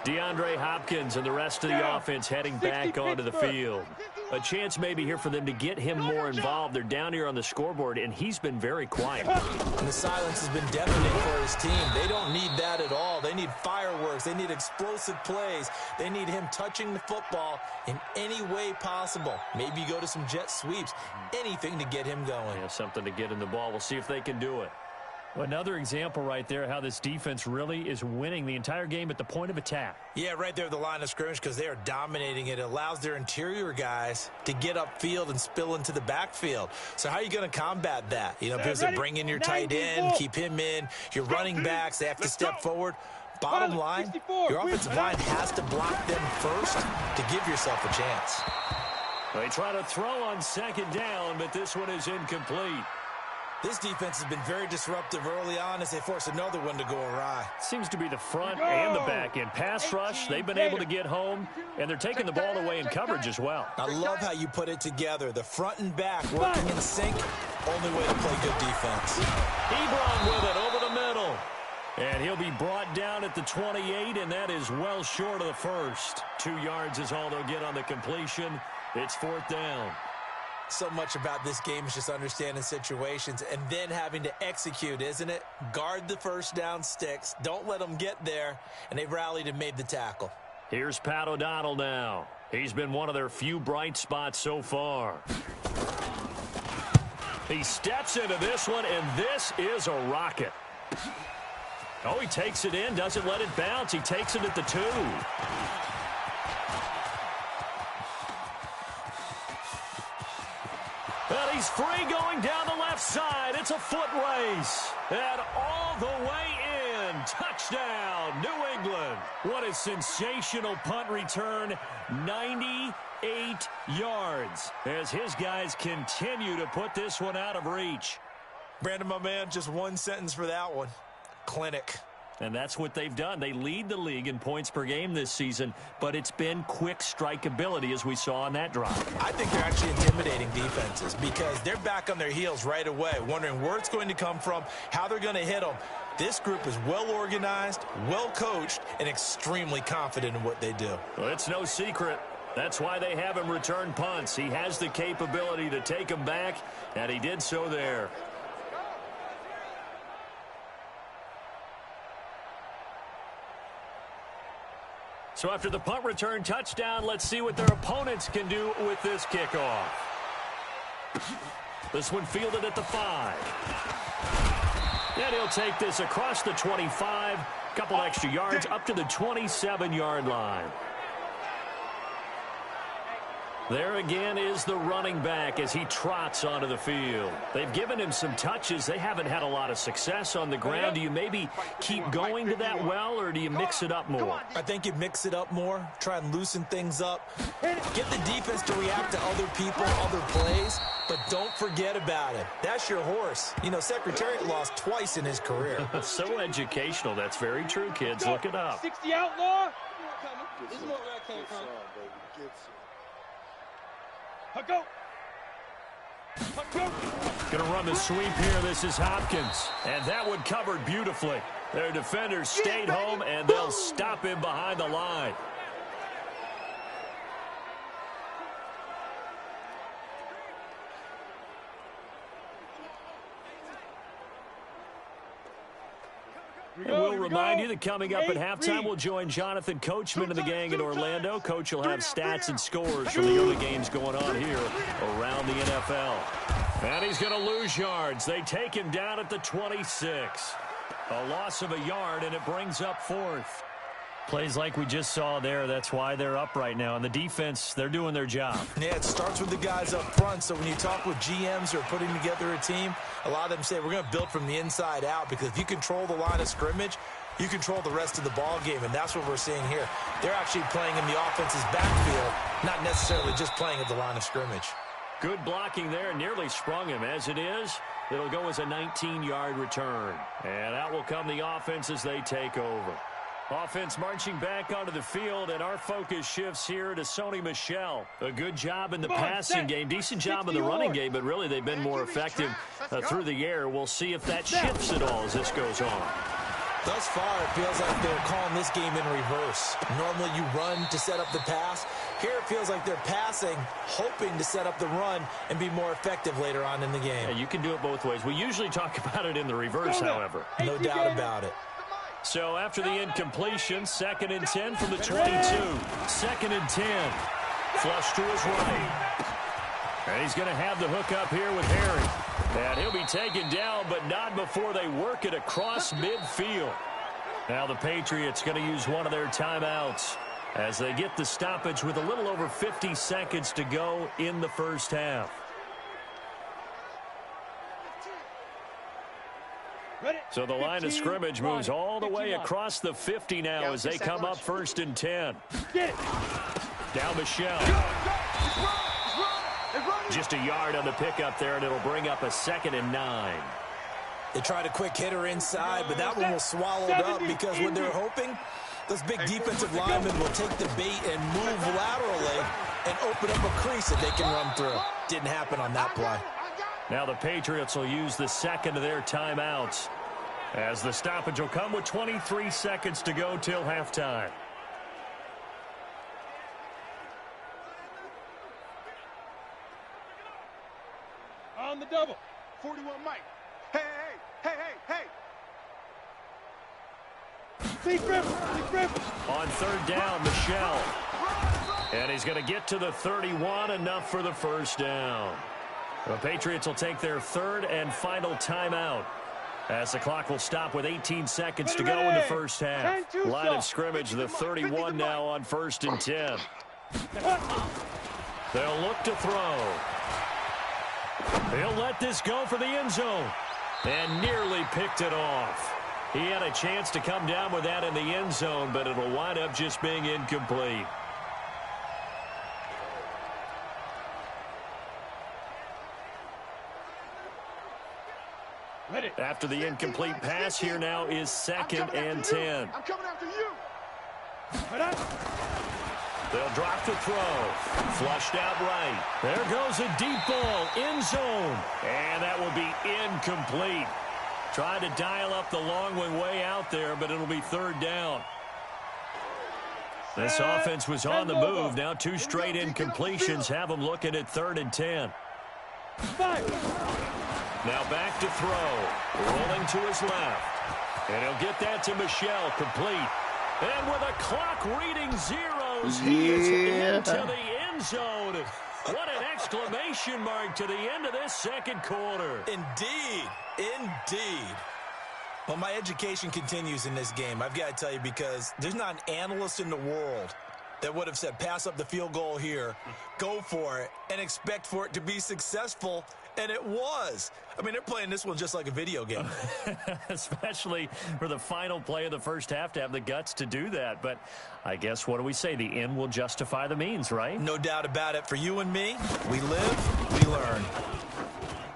DeAndre Hopkins and the rest of the offense heading back onto the field. A chance maybe here for them to get him more involved. They're down here on the scoreboard, and he's been very quiet. And the silence has been deafening for his team. They don't need that at all. They need fireworks. They need explosive plays. They need him touching the football in any way possible. Maybe go to some jet sweeps. Anything to get him going. Yeah, something to get in the ball. We'll see if they can do it. Another example right there how this defense really is winning the entire game at the point of attack. Yeah, right there at the line of scrimmage, because they are dominating it. It allows their interior guys to get upfield and spill into the backfield. So how are you going to combat that? You know, because they bring in your tight end, keep him in. Your running backs, they have to step forward. Bottom line, your offensive line has to block them first to give yourself a chance. They try to throw on 2nd down, but this one is incomplete. This defense has been very disruptive early on as they force another one to go awry. Seems to be the front and the back end. Pass rush, they've been able to get home, and they're taking the ball away in coverage as well. I love how you put it together. The front and back working in sync. Only way to play good defense. Ebron with it over the middle. And he'll be brought down at the 28, and that is well short of the first. 2 yards is all they'll get on the completion. It's 4th down. So much about this game is just understanding situations and then having to execute, isn't it? Guard the first down sticks. Don't let them get there. And they've rallied and made the tackle. Here's Pat O'Donnell now. He's been one of their few bright spots so far. He steps into this one, and this is a rocket. Oh, he takes it in, doesn't let it bounce. He takes it at the 2. And he's free going down the left side. It's a foot race. And all the way in. Touchdown, New England. What a sensational punt return. 98 yards as his guys continue to put this one out of reach. Brandon, my man, just one sentence for that one. Clinic. And that's what they've done. They lead the league in points per game this season, but it's been quick strike ability as we saw on that drive. I think they're actually intimidating defenses because they're back on their heels right away, wondering where it's going to come from, how they're going to hit them. This group is well organized, well coached, and extremely confident in what they do. Well, it's no secret. That's why they have him return punts. He has the capability to take them back, and he did so there. So after the punt return touchdown, let's see what their opponents can do with this kickoff. This one fielded at the 5. And he'll take this across the 25, couple extra yards up to the 27-yard line. There again is the running back as he trots onto the field. They've given him some touches. They haven't had a lot of success on the ground. Do you maybe keep going to that well, or do you mix it up more? I think you mix it up more, try and loosen things up, get the defense to react to other people, other plays, but don't forget about it. That's your horse. You know, Secretariat lost twice in his career. So educational. That's very true, kids. Look it up. 60 outlaw. This is where I came from. Go. Going to run the sweep here. This is Hopkins. And that one covered beautifully. Their defenders stayed home, and they'll stop him behind the line. And we'll remind you that coming up at halftime, we'll join Jonathan Coachman and the gang in Orlando. Coach will have stats and scores from the early games going on here around the NFL. And he's going to lose yards. They take him down at the 26. A loss of a yard, and it brings up 4th. Plays like we just saw there, that's why they're up right now. And the defense, they're doing their job. Yeah, it starts with the guys up front. So when you talk with GMs who are putting together a team, a lot of them say we're going to build from the inside out, because if you control the line of scrimmage, you control the rest of the ball game, and that's what we're seeing here. They're actually playing in the offense's backfield, not necessarily just playing at the line of scrimmage. Good blocking there, nearly sprung him. As it is, it'll go as a 19-yard return. And out will come the offense as they take over. Offense marching back onto the field, and our focus shifts here to Sony Michel. A good job in the passing game, decent job in the running game, but really they've been more effective through the air. We'll see if that shifts at all as this goes on. Thus far, it feels like they're calling this game in reverse. Normally you run to set up the pass. Here it feels like they're passing, hoping to set up the run and be more effective later on in the game. Yeah, you can do it both ways. We usually talk about it in the reverse, however. No doubt about it. So after the incompletion, 2nd and 10 from the 22. 2nd and 10. Flush to his right. And he's going to have the hook up here with Harry. And he'll be taken down, but not before they work it across midfield. Now the Patriots going to use one of their timeouts as they get the stoppage with a little over 50 seconds to go in the first half. So the line of scrimmage moves all the way across the 50 now as they come up 1st and 10. Now Michel. Just a yard on the pickup there, and it'll bring up a 2nd and 9. They tried a quick hitter inside, but that one was swallowed up because what they're hoping, those big defensive linemen will take the bait and move laterally and open up a crease that they can run through. Didn't happen on that play. Now the Patriots will use the second of their timeouts as the stoppage will come with 23 seconds to go till halftime. On the double. 41 Mike. Hey. Big rip. On 3rd down, Michel. And he's going to get to the 31, enough for the first down. The Patriots will take their 3rd and final timeout As the clock will stop with 18 seconds to go in the first half. Line of scrimmage, the 31 now on 1st and 10. They'll look to throw. He'll let this go for the end zone. And nearly picked it off. He had a chance to come down with that in the end zone, but it'll wind up just being incomplete. After the incomplete pass, here now is 2nd and 10. I'm coming after you. They'll drop the throw. Flushed out right. There goes a deep ball. End zone. And that will be incomplete. Tried to dial up the long one way out there, but it'll be 3rd down. This offense was on the move. Now 2 straight incompletions have them looking at 3rd and 10. Now back to throw. Rolling to his left. And he'll get that to Michel. Complete. And with a clock reading zeros, he is into the end zone. What an exclamation mark to the end of this 2nd quarter. Indeed. Indeed. Well, my education continues in this game. I've got to tell you, because there's not an analyst in the world that would have said pass up the field goal here, go for it, and expect for it to be successful. And it was. I mean, they're playing this one just like a video game. Especially for the final play of the first half to have the guts to do that. But I guess, what do we say? The end will justify the means, right? No doubt about it. For you and me, we live, we learn.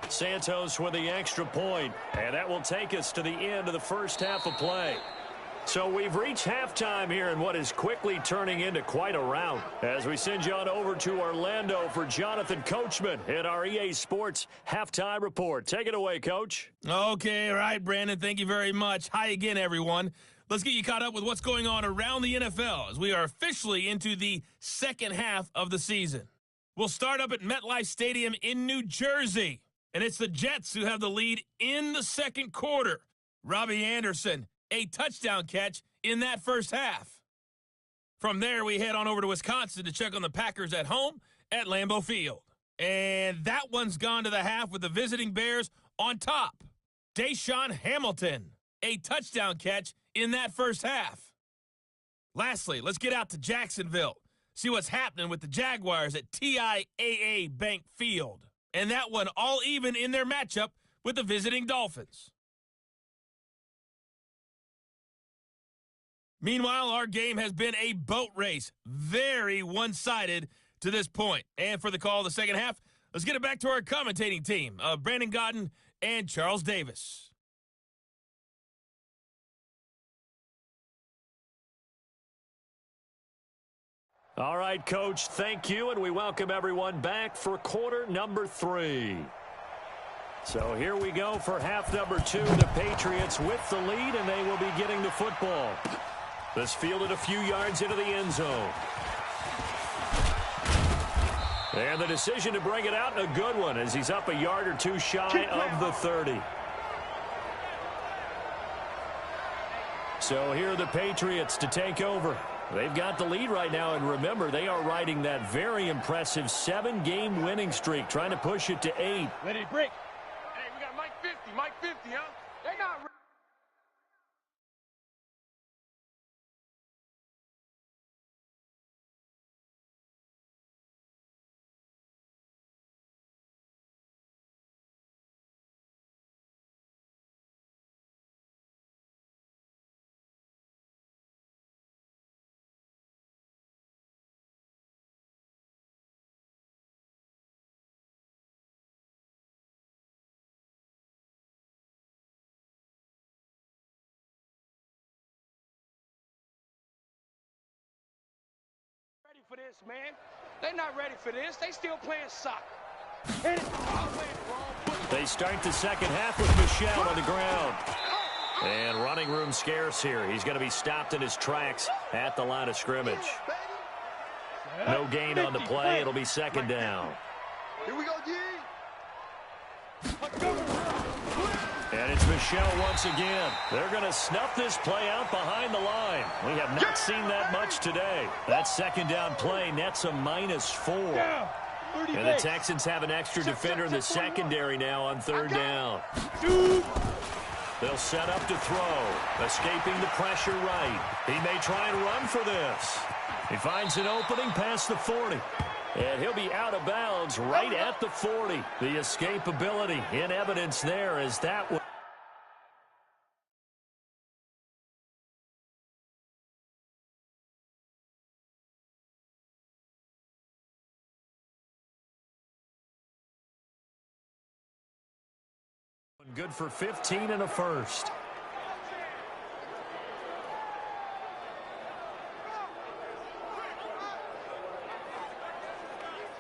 Santos with the extra point. And that will take us to the end of the first half of play. So we've reached halftime here in what is quickly turning into quite a rout. As we send you on over to Orlando for Jonathan Coachman in our EA Sports Halftime Report. Take it away, Coach. Okay, all right, Brandon. Thank you very much. Hi again, everyone. Let's get you caught up with what's going on around the NFL as we are officially into the second half of the season. We'll start up at MetLife Stadium in New Jersey, and it's the Jets who have the lead in the second quarter. Robbie Anderson, a touchdown catch in that first half. From there, we head on over to Wisconsin to check on the Packers at home at Lambeau Field. And that one's gone to the half with the visiting Bears on top. Deshaun Hamilton, a touchdown catch in that first half. Lastly, let's get out to Jacksonville, see what's happening with the Jaguars at TIAA Bank Field. And that one all even in their matchup with the visiting Dolphins. Meanwhile, our game has been a boat race, very one-sided to this point. And for the call of the second half, let's get it back to our commentating team of Brandon Godden and Charles Davis. All right, Coach, thank you, and we welcome everyone back for quarter number 3. So here we go for half number 2. The Patriots with the lead, and they will be getting the football. This fielded a few yards into the end zone. And the decision to bring it out, a good one, as he's up a yard or two shy of the 30. So here are the Patriots to take over. They've got the lead right now, and remember, they are riding that very impressive 7-game winning streak, trying to push it to 8. Ready to break. Hey, we got Mike 50, huh? They're not ready. For this, man. They're not ready for this. They still playing soccer. They start the second half with Michel on the ground. And running room scarce here. He's going to be stopped in his tracks at the line of scrimmage. No gain on the play. It'll be second down. Here we go, G. And it's Michel once again. They're going to snuff this play out behind the line. We have not seen that much today. That second down play nets a -4. And the Texans have an extra defender in the secondary now on third down. They'll set up to throw. Escaping the pressure right. He may try and run for this. He finds an opening past the 40. And he'll be out of bounds right at the 40. The escapability in evidence there as that was. Good for 15 and a first.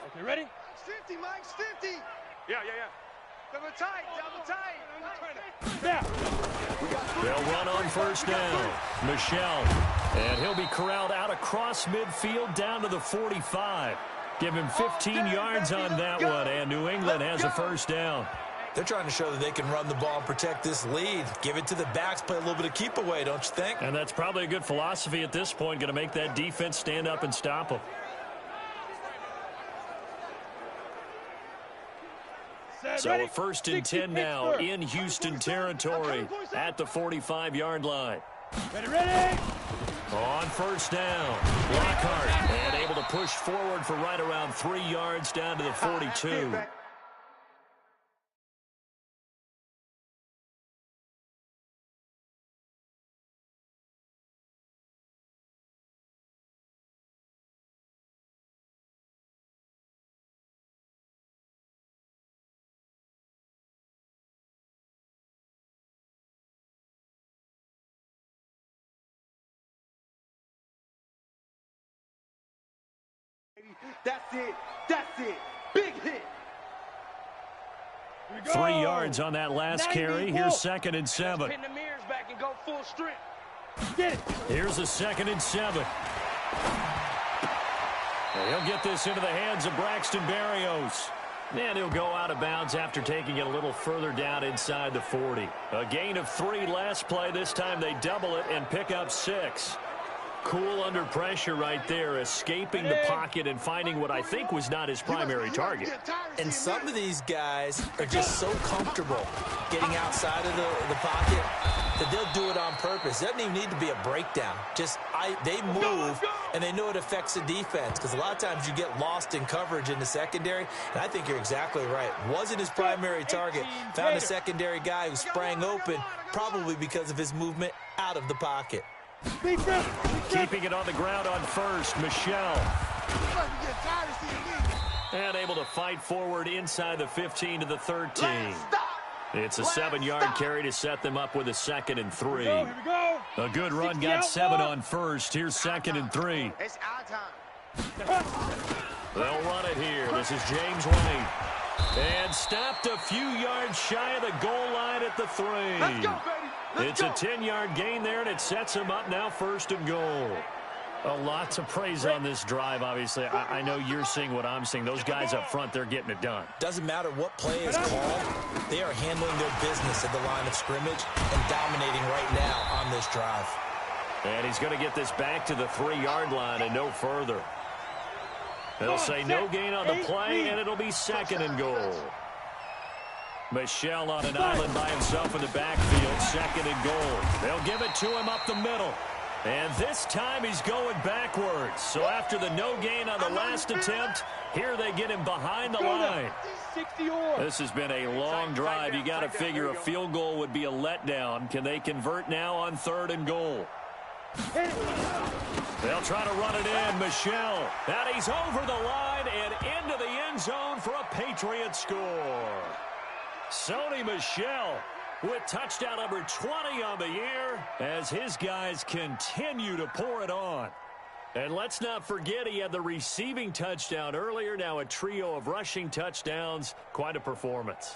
Okay, ready? 50, Mike, 50. Yeah. Double tight. Now. They'll run on first down. Michel. And he'll be corralled out across midfield down to the 45. Give him 15 yards on that one, and New England has a first down. They're trying to show that they can run the ball and protect this lead. Give it to the backs, play a little bit of keep away, don't you think? And that's probably a good philosophy at this point, going to make that defense stand up and stop them. So a first and 10 now in Houston territory at the 45-yard line. Ready? On first down, Lockhart, and able to push forward for right around 3 yards down to the 42. That's it. Big hit. 3 yards on that last carry. Here's 2nd and 7. Pin the mirrors back and go full strength. Get it. Here's a 2nd and 7. And he'll get this into the hands of Braxton Berrios. And he'll go out of bounds after taking it a little further down inside the 40. A gain of 3 last play. This time they double it and pick up 6. Cool under pressure right there, escaping the pocket and finding what I think was not his primary target. And some of these guys are just so comfortable getting outside of the pocket that they'll do it on purpose. It doesn't even need to be a breakdown. They move, and they know it affects the defense, because a lot of times you get lost in coverage in the secondary, and I think you're exactly right. Wasn't his primary target. Found a secondary guy who sprang open, probably because of his movement out of the pocket. Keeping it on the ground on first, Michel. And able to fight forward inside the 15 to the 13. It's a 7-yard carry to set them up with a 2nd and 3. Here we go. A good run, got 7 on first. Here's 2nd and 3. It's our time. They'll run it here. This is James White. And stopped a few yards shy of the goal line at the 3. Let's go, baby. It's a 10-yard gain there, and it sets him up now 1st and goal. A lot to praise on this drive, obviously. I know you're seeing what I'm seeing. Those guys up front, they're getting it done. Doesn't matter what play is called. They are handling their business at the line of scrimmage and dominating right now on this drive. And he's going to get this back to the 3-yard line and no further. They'll say no gain on the play, and it'll be 2nd and goal. Michel on an island by himself in the backfield, 2nd and goal. They'll give it to him up the middle. And this time he's going backwards. So after the no gain on the last attempt, here they get him behind the line. This has been a long drive. You got to figure a field goal would be a letdown. Can they convert now on 3rd and goal? They'll try to run it in. Michel. And he's over the line and into the end zone for a Patriot score. Sony Michel with touchdown number 20 on the year as his guys continue to pour it on. And let's not forget he had the receiving touchdown earlier. Now a trio of rushing touchdowns. Quite a performance.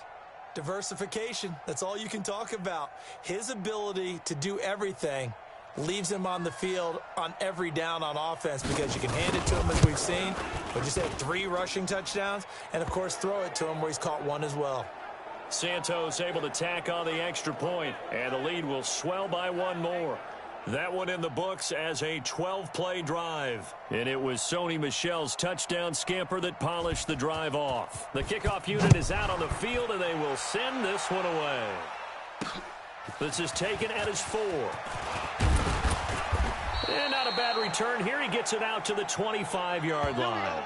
Diversification, that's all you can talk about. His ability to do everything leaves him on the field on every down on offense, because you can hand it to him, as we've seen. We just had 3 rushing touchdowns, and of course throw it to him where he's caught 1 as well. Santos able to tack on the extra point, and the lead will swell by 1 more. That one in the books as a 12-play drive. And it was Sony Michel's touchdown scamper that polished the drive off. The kickoff unit is out on the field, and they will send this one away. This is taken at his 4. And not a bad return here. He gets it out to the 25-yard line.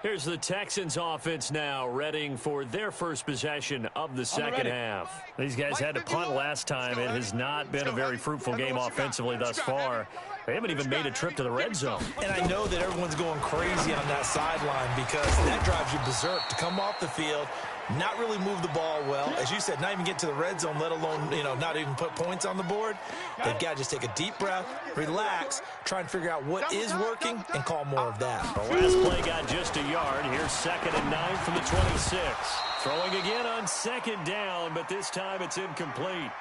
Here's the Texans offense now, readying for their first possession of the second half. These guys had to punt last time. It has not been a very fruitful game offensively thus far. They haven't even made a trip to the red zone. And I know that everyone's going crazy on that sideline because that drives you berserk to come off the field, not really move the ball well. As you said, not even get to the red zone, let alone, not even put points on the board. They've got to just take a deep breath, relax, try and figure out what is working, and call more of that. The last play got just a yard. Here's 2nd and 9 from the 26. Throwing again on 2nd down, but this time it's incomplete.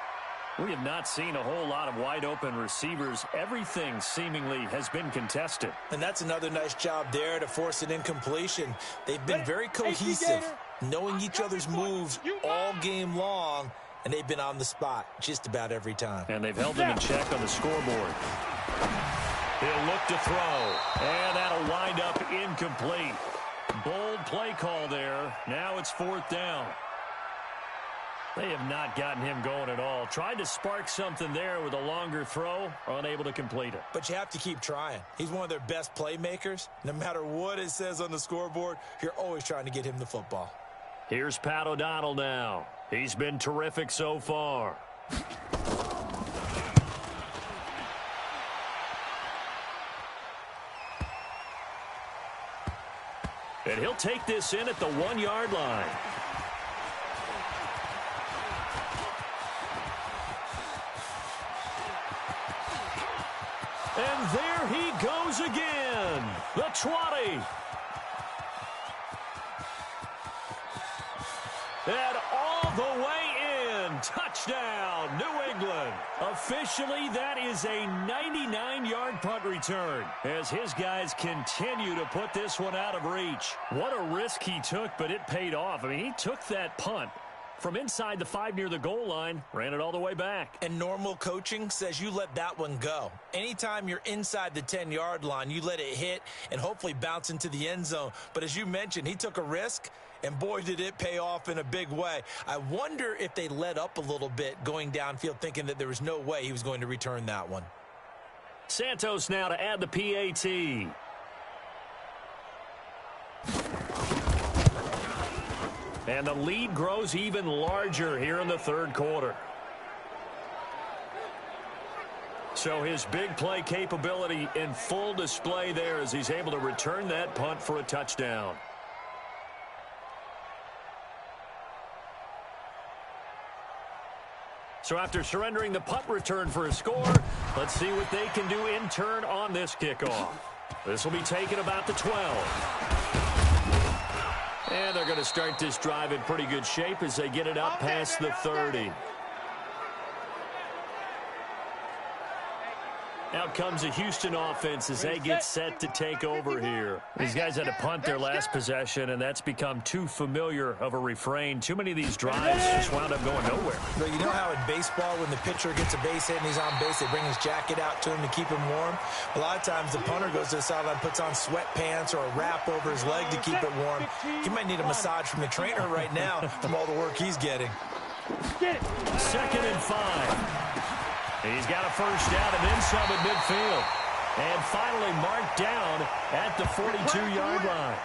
We have not seen a whole lot of wide-open receivers. Everything seemingly has been contested. And that's another nice job there to force an incompletion. They've been very cohesive, knowing each other's moves all game long, and they've been on the spot just about every time. And they've held them in check on the scoreboard. He'll look to throw, and that'll wind up incomplete. Bold play call there. Now it's 4th down. They have not gotten him going at all. Tried to spark something there with a longer throw, unable to complete it. But you have to keep trying. He's one of their best playmakers. No matter what it says on the scoreboard, you're always trying to get him the football. Here's Pat O'Donnell now. He's been terrific so far. And he'll take this in at the 1-yard line. And there he goes again. The 20. And all the way in. Touchdown, New England. Officially, that is a 99-yard punt return as his guys continue to put this one out of reach. What a risk he took, but it paid off. I mean, he took that punt from inside the 5 near the goal line, ran it all the way back. And normal coaching says you let that one go. Anytime you're inside the 10-yard line, you let it hit and hopefully bounce into the end zone. But as you mentioned, he took a risk, and boy, did it pay off in a big way. I wonder if they let up a little bit going downfield, thinking that there was no way he was going to return that one. Santos now to add the PAT. And the lead grows even larger here in the 3rd quarter. So his big play capability in full display there as he's able to return that punt for a touchdown. So after surrendering the punt return for a score, let's see what they can do in turn on this kickoff. This will be taken about the 12. And they're going to start this drive in pretty good shape as they get it up past the 30. Out comes the Houston offense as they get set to take over here. These guys had to punt their last possession, and that's become too familiar of a refrain. Too many of these drives just wound up going nowhere. But you know how in baseball, when the pitcher gets a base hit and he's on base, they bring his jacket out to him to keep him warm? A lot of times the punter goes to the sideline, puts on sweatpants or a wrap over his leg to keep it warm. He might need a massage from the trainer right now from all the work he's getting. 2nd and 5. He's got a first down and then some at midfield. And finally marked down at the 42-yard line.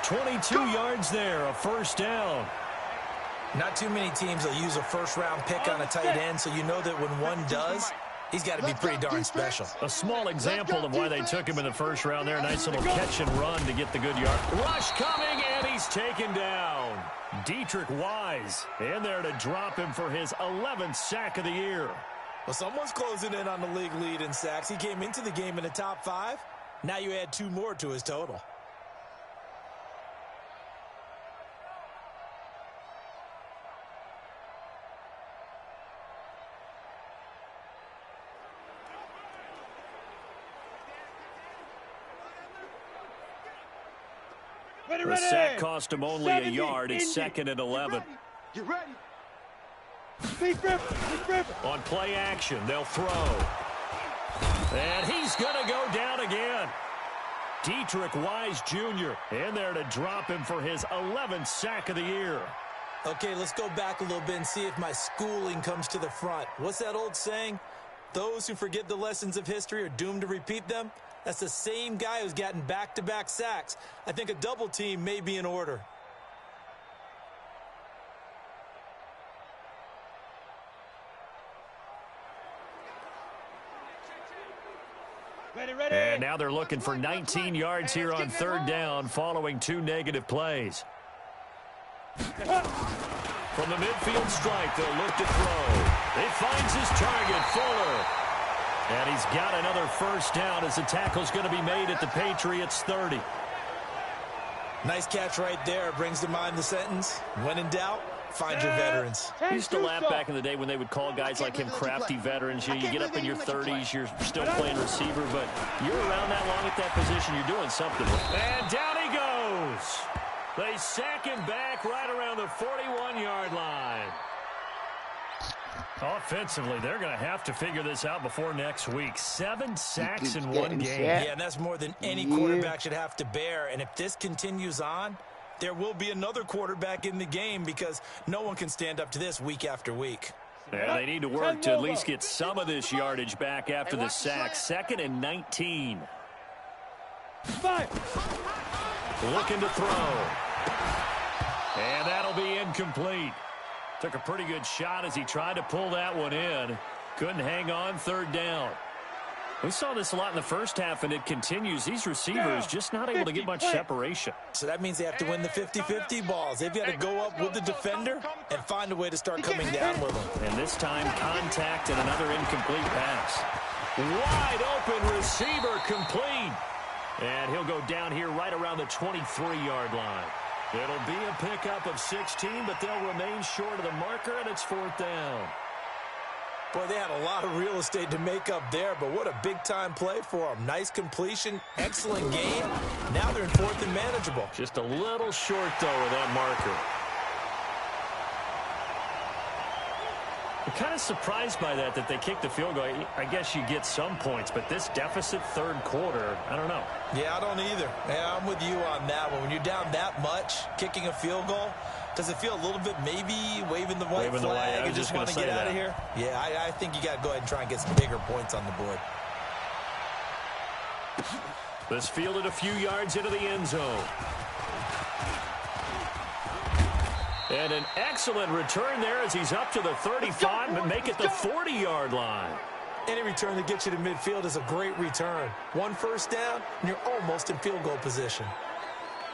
22 yards there, a first down. Not too many teams will use a first-round pick on a tight end, so you know that when one does, he's got to be pretty darn special. A small example of why they took him in the first round there. Nice little catch and run to get the good yard. Rush coming, and he's taken down. Dietrich Wise in there to drop him for his 11th sack of the year. Well, someone's closing in on the league lead in sacks. He came into the game in the top 5. Now you add 2 more to his total. The sack cost him only a yard. It's 2nd and 11. Get ready. On play action, they'll throw. And he's going to go down again. Dietrich Wise Jr. in there to drop him for his 11th sack of the year. Okay, let's go back a little bit and see if my schooling comes to the front. What's that old saying? Those who forget the lessons of history are doomed to repeat them. That's the same guy who's gotten back-to-back sacks. I think a double team may be in order. And now they're looking for 19 yards here on 3rd down following 2 negative plays. From the midfield stripe, they'll look to throw. It finds his target, Fuller. And he's got another first down as the tackle's going to be made at the Patriots' 30. Nice catch right there. Brings to mind the sentence, when in doubt, find your veterans. I used to laugh back in the day when they would call guys like him crafty veterans. You get up in your 30s, you're still playing receiver, but you're around that long at that position, you're doing something. And down he goes. They sack him back right around the 41-yard line. Offensively, they're going to have to figure this out before next week. 7 sacks in one game. Yeah, and that's more than any quarterback should have to bear. And if this continues on, there will be another quarterback in the game because no one can stand up to this week after week. Yeah, they need to work to at least get some of this yardage back after the sack. 2nd and 19. Looking to throw. And that'll be incomplete. Took a pretty good shot as he tried to pull that one in. Couldn't hang on 3rd down. We saw this a lot in the first half, and it continues. These receivers just not able to get much separation. So that means they have to win the 50-50 balls. They've got to go up with the defender and find a way to start coming down with them. And this time, contact and another incomplete pass. Wide open receiver complete. And he'll go down here right around the 23-yard line. It'll be a pickup of 16, but they'll remain short of the marker, and it's 4th down. Boy, they had a lot of real estate to make up there, but what a big-time play for them. Nice completion, excellent game. Now they're in 4th and manageable. Just a little short, though, of that marker. I'm kind of surprised by that they kicked the field goal. I guess you get some points, but this deficit 3rd quarter, I don't know. Yeah, I don't either. Yeah, I'm with you on that one. When you're down that much, kicking a field goal, does it feel a little bit maybe waving the white flag and just want to get out of here? Yeah, I think you got to go ahead and try and get some bigger points on the board. This fielded a few yards into the end zone. And an excellent return there as he's up to the 35 and make it the 40-yard line. Any return that gets you to midfield is a great return. 1 first down, and you're almost in field goal position.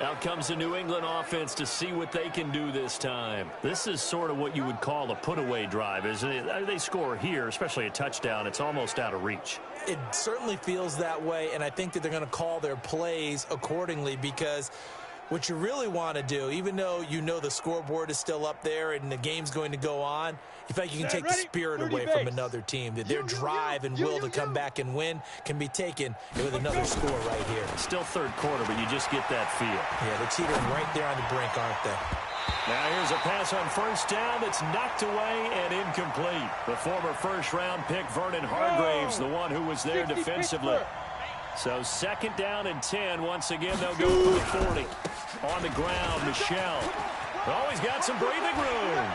Out comes the New England offense to see what they can do this time. This is sort of what you would call a put-away drive, isn't it? They score here, especially a touchdown. It's almost out of reach. It certainly feels that way, and I think that they're going to call their plays accordingly because what you really want to do, even though you know the scoreboard is still up there and the game's going to go on, you feel like you can take the spirit away from another team, that their drive and will to come back and win can be taken with another score right here. Still third quarter, but you just get that feel. Yeah, they're teetering right there on the brink, aren't they? Now here's a pass on first down that's knocked away and incomplete. The former first-round pick, Vernon Hargraves, the one who was there defensively. So second down and 10. Once again, they'll go for the 40. On the ground, Michel. Oh, he's got some breathing room.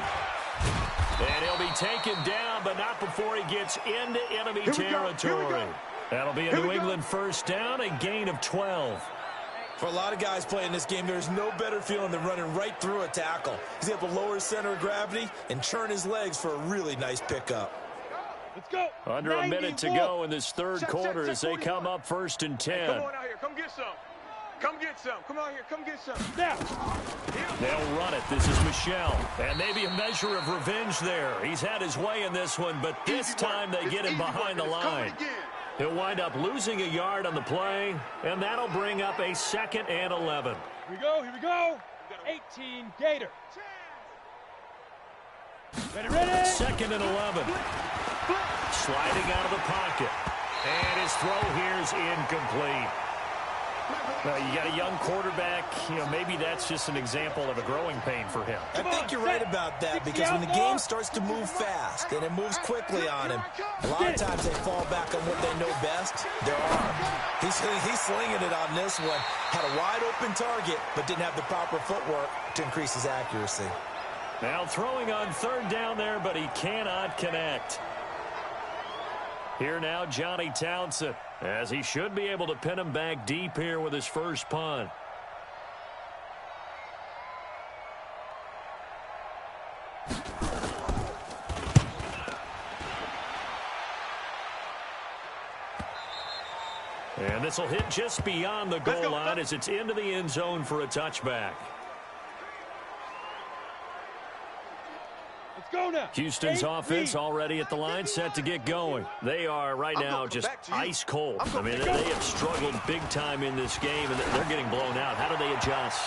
And he'll be taken down, but not before he gets into enemy territory. That'll be a New England first down, a gain of 12. For a lot of guys playing this game, there's no better feeling than running right through a tackle. He's able to lower his center of gravity and churn his legs for a really nice pickup. Let's go. Under a minute to go in this third quarter as they come up first and 10. Hey, come on out here. Come get some. Come get some. Come out here. Come get some. Now. They'll run it. This is Michel. And maybe a measure of revenge there. He's had his way in this one, but this time they get him behind the line. He'll wind up losing a yard on the play, and that'll bring up a 2nd and 11. Here we go. Here we go. 18 Gator. Ready. 2nd and 11. Sliding out of the pocket. And his throw here's incomplete. You got a young quarterback. Maybe that's just an example of a growing pain for him. I think you're right about that, because when the game starts to move fast and it moves quickly on him, a lot of times they fall back on what they know best, their arm. He's slinging it on this one. Had a wide open target, but didn't have the proper footwork to increase his accuracy. Now throwing on third down there, but he cannot connect. Here now, Johnny Townsend, as he should be able to pin him back deep here with his first punt. And this will hit just beyond the goal line as it's into the end zone for a touchback. Go now. Houston's offense already at the line, set to get going. They are right now just ice cold. I mean, they have struggled big time in this game, and they're getting blown out. How do they adjust?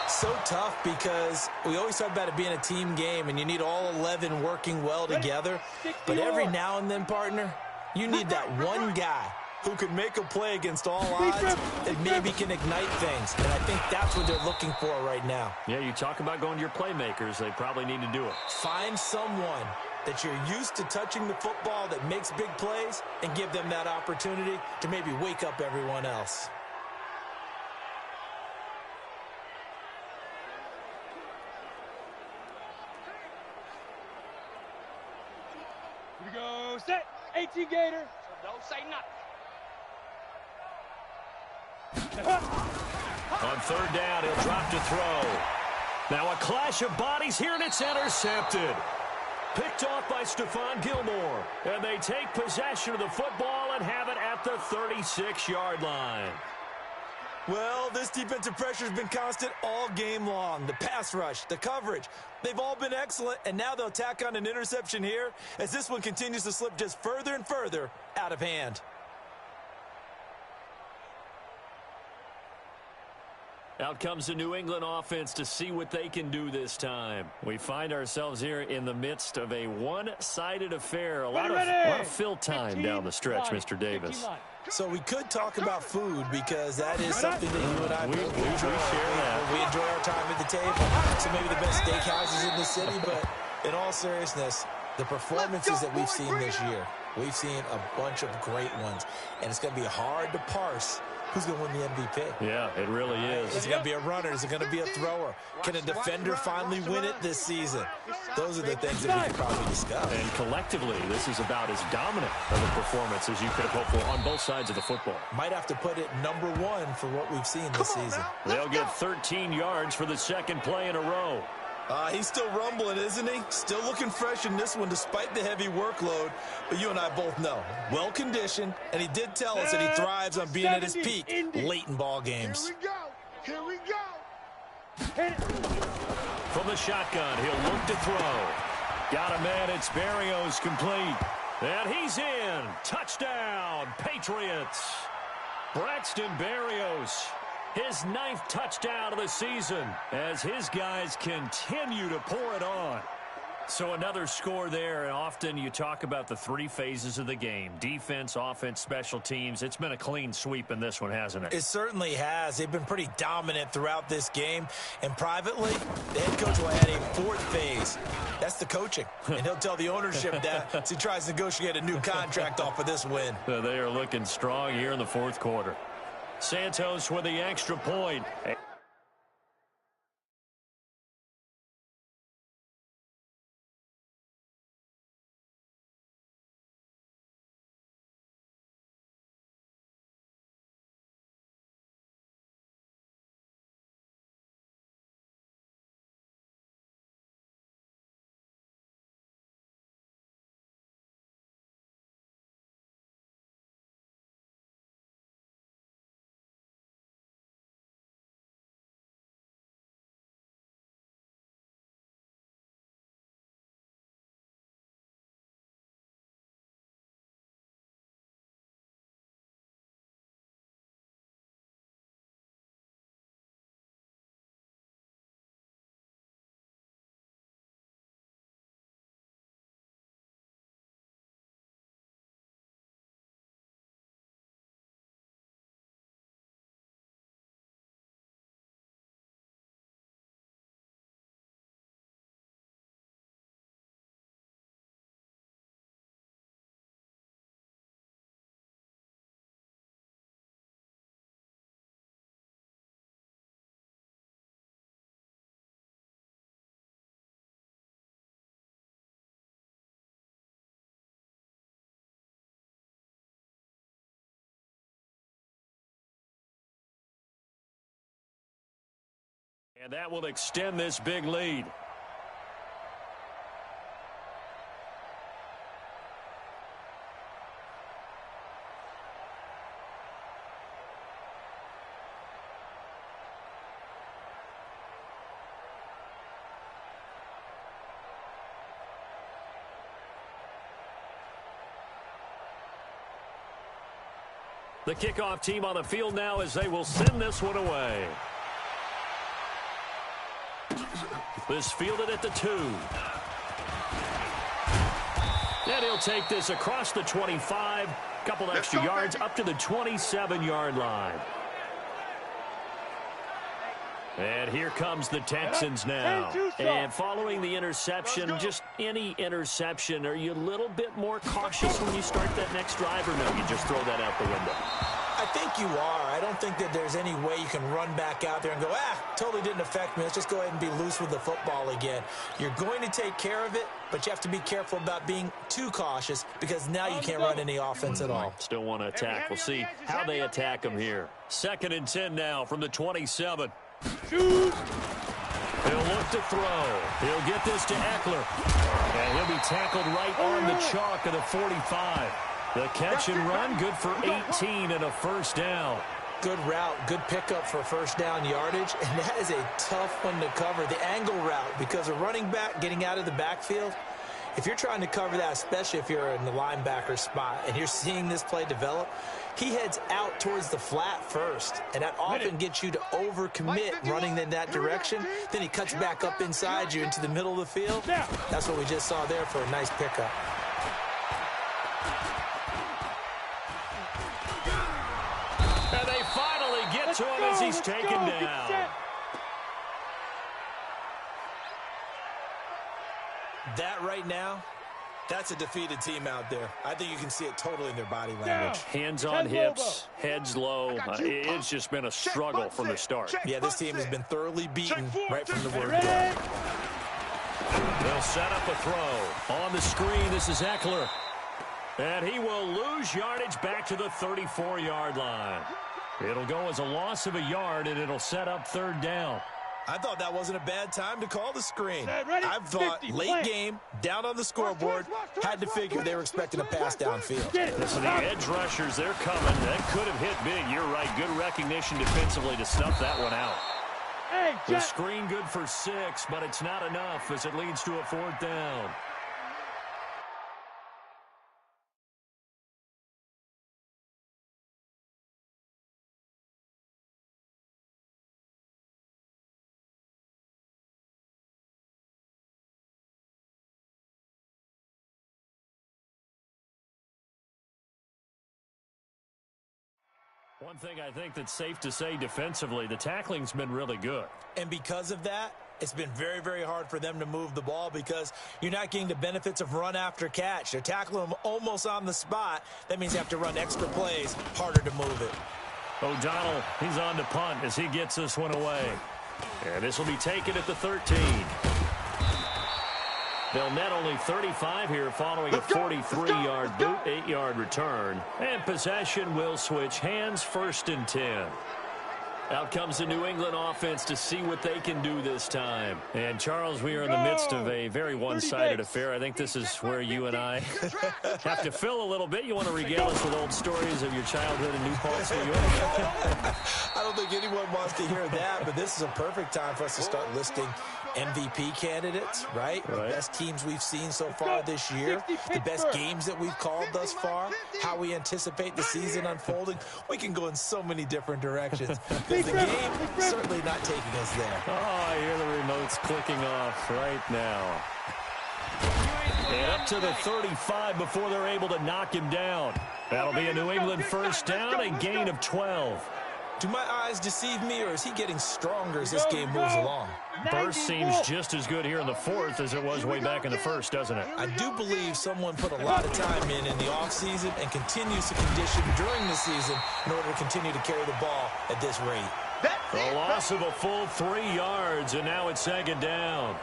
So tough, because we always talk about it being a team game, and you need all 11 working well together. But every now and then, partner, you need that one guy who can make a play against all odds that maybe can ignite things. And I think that's what they're looking for right now. Yeah, you talk about going to your playmakers. They probably need to do it. Find someone that you're used to touching the football that makes big plays and give them that opportunity to maybe wake up everyone else. Here we go. Set. 18 Gator. Don't say nothing. On third down, he'll drop to throw. Now a clash of bodies here, and it's intercepted. Picked off by Stephon Gilmore. And they take possession of the football and have it at the 36-yard line. Well, this defensive pressure has been constant all game long. The pass rush, the coverage, they've all been excellent, and now they'll tack on an interception here as this one continues to slip just further and further out of hand. Out comes the New England offense to see what they can do this time. We find ourselves here in the midst of a one-sided affair. A lot of fill time down the stretch, Mr. Davis. So we could talk about food, because that is something that you and I both enjoy. We enjoy our time at the table. So maybe the best steakhouses in the city, but in all seriousness, the performances that we've seen this year, we've seen a bunch of great ones, and it's going to be hard to parse who's going to win the MVP. Yeah, it really is. Is it going to be a runner? Is it going to be a thrower? Can a defender finally win it this season? Those are the things that we could probably discuss. And collectively, this is about as dominant of a performance as you could have hoped for on both sides of the football. Might have to put it number one for what we've seen this season. They'll get 13 yards for the second play in a row. He's still rumbling, isn't he? Still looking fresh in this one despite the heavy workload. But you and I both know, well-conditioned, and he did tell us that he thrives on being at his peak late in ball games. Here we go. Hit it. From the shotgun, he'll look to throw. Got a man, it's Berrios complete. And he's in. Touchdown, Patriots. Braxton Berrios His ninth touchdown of the season as his guys continue to pour it on. So another score there, and often you talk about the three phases of the game: defense, offense, special teams. It's been a clean sweep in this one, hasn't it? It certainly has. They've been pretty dominant throughout this game. And privately, the head coach will add a fourth phase. That's the coaching. And he'll tell the ownership that as he tries to negotiate a new contract off of this win. They are looking strong here in the fourth quarter. Santos with the extra point. And that will extend this big lead. The kickoff team on the field now as they will send this one away. This fielded at the 2. And he'll take this across the 25. Couple extra yards up to the 27-yard line. And here comes the Texans now. And following the interception, just any interception, are you a little bit more cautious when you start that next drive, or no, you just throw that out the window? I think you are. I don't think that there's any way you can run back out there and go, totally didn't affect me. Let's just go ahead and be loose with the football again. You're going to take care of it, but you have to be careful about being too cautious because now you can't run any offense at all. Still want to attack. We'll see how they attack them here. 2nd and 10 now from the 27. He'll look to throw. He'll get this to Eckler. And he'll be tackled right on the chalk of the 45. The catch and run, good for 18 and a first down. Good route, good pickup for first down yardage, and that is a tough one to cover. The angle route, because a running back getting out of the backfield, if you're trying to cover that, especially if you're in the linebacker spot and you're seeing this play develop, he heads out towards the flat first, and that often gets you to overcommit running in that direction. Then he cuts back up inside you into the middle of the field. That's what we just saw there for a nice pickup. And they finally get to him as he's taken down. That right now, that's a defeated team out there. I think you can see it totally in their body language. Hands on hips, heads low. It's just been a struggle from the start. Yeah, this team has been thoroughly beaten right from the word go. They'll set up a throw. On the screen, this is Eckler. And he will lose yardage back to the 34-yard line. It'll go as a loss of a yard, and it'll set up 3rd down. I thought that wasn't a bad time to call the screen. I thought late game, down on the scoreboard, had to figure they were expecting a pass downfield. Listen, the edge rushers, they're coming. That could have hit big. You're right. Good recognition defensively to snuff that one out. The screen good for 6, but it's not enough as it leads to a 4th down. One thing I think that's safe to say defensively, the tackling's been really good. And because of that, it's been very, very hard for them to move the ball because you're not getting the benefits of run after catch. They're tackling them almost on the spot. That means you have to run extra plays, harder to move it. O'Donnell, he's on to punt as he gets this one away. And this will be taken at the 13. They'll net only 35 here following a 43-yard boot, 8-yard return. And possession will switch hands, 1st and 10. Out comes the New England offense to see what they can do this time. And, Charles, we are in the midst of a very one-sided affair. I think this is where you and I have to fill a little bit. You want to regale us with old stories of your childhood in New Paltz, New York? I don't think anyone wants to hear that, but this is a perfect time for us to start listing MVP candidates, right? The best teams we've seen so far this year, the best games that we've called thus far, how we anticipate the season unfolding. We can go in so many different directions. The game certainly not taking us there. Oh, I hear the remotes clicking off right now. And up to the 35 before they're able to knock him down. That'll be a New England 1st down, a gain of 12. Do my eyes deceive me, or is he getting stronger as this game moves along? Burst seems just as good here in the 4th as it was way back in the 1st, doesn't it? I do believe someone put a lot of time in the offseason and continues to condition during the season in order to continue to carry the ball at this rate. A loss of a full 3 yards, and now it's 2nd down.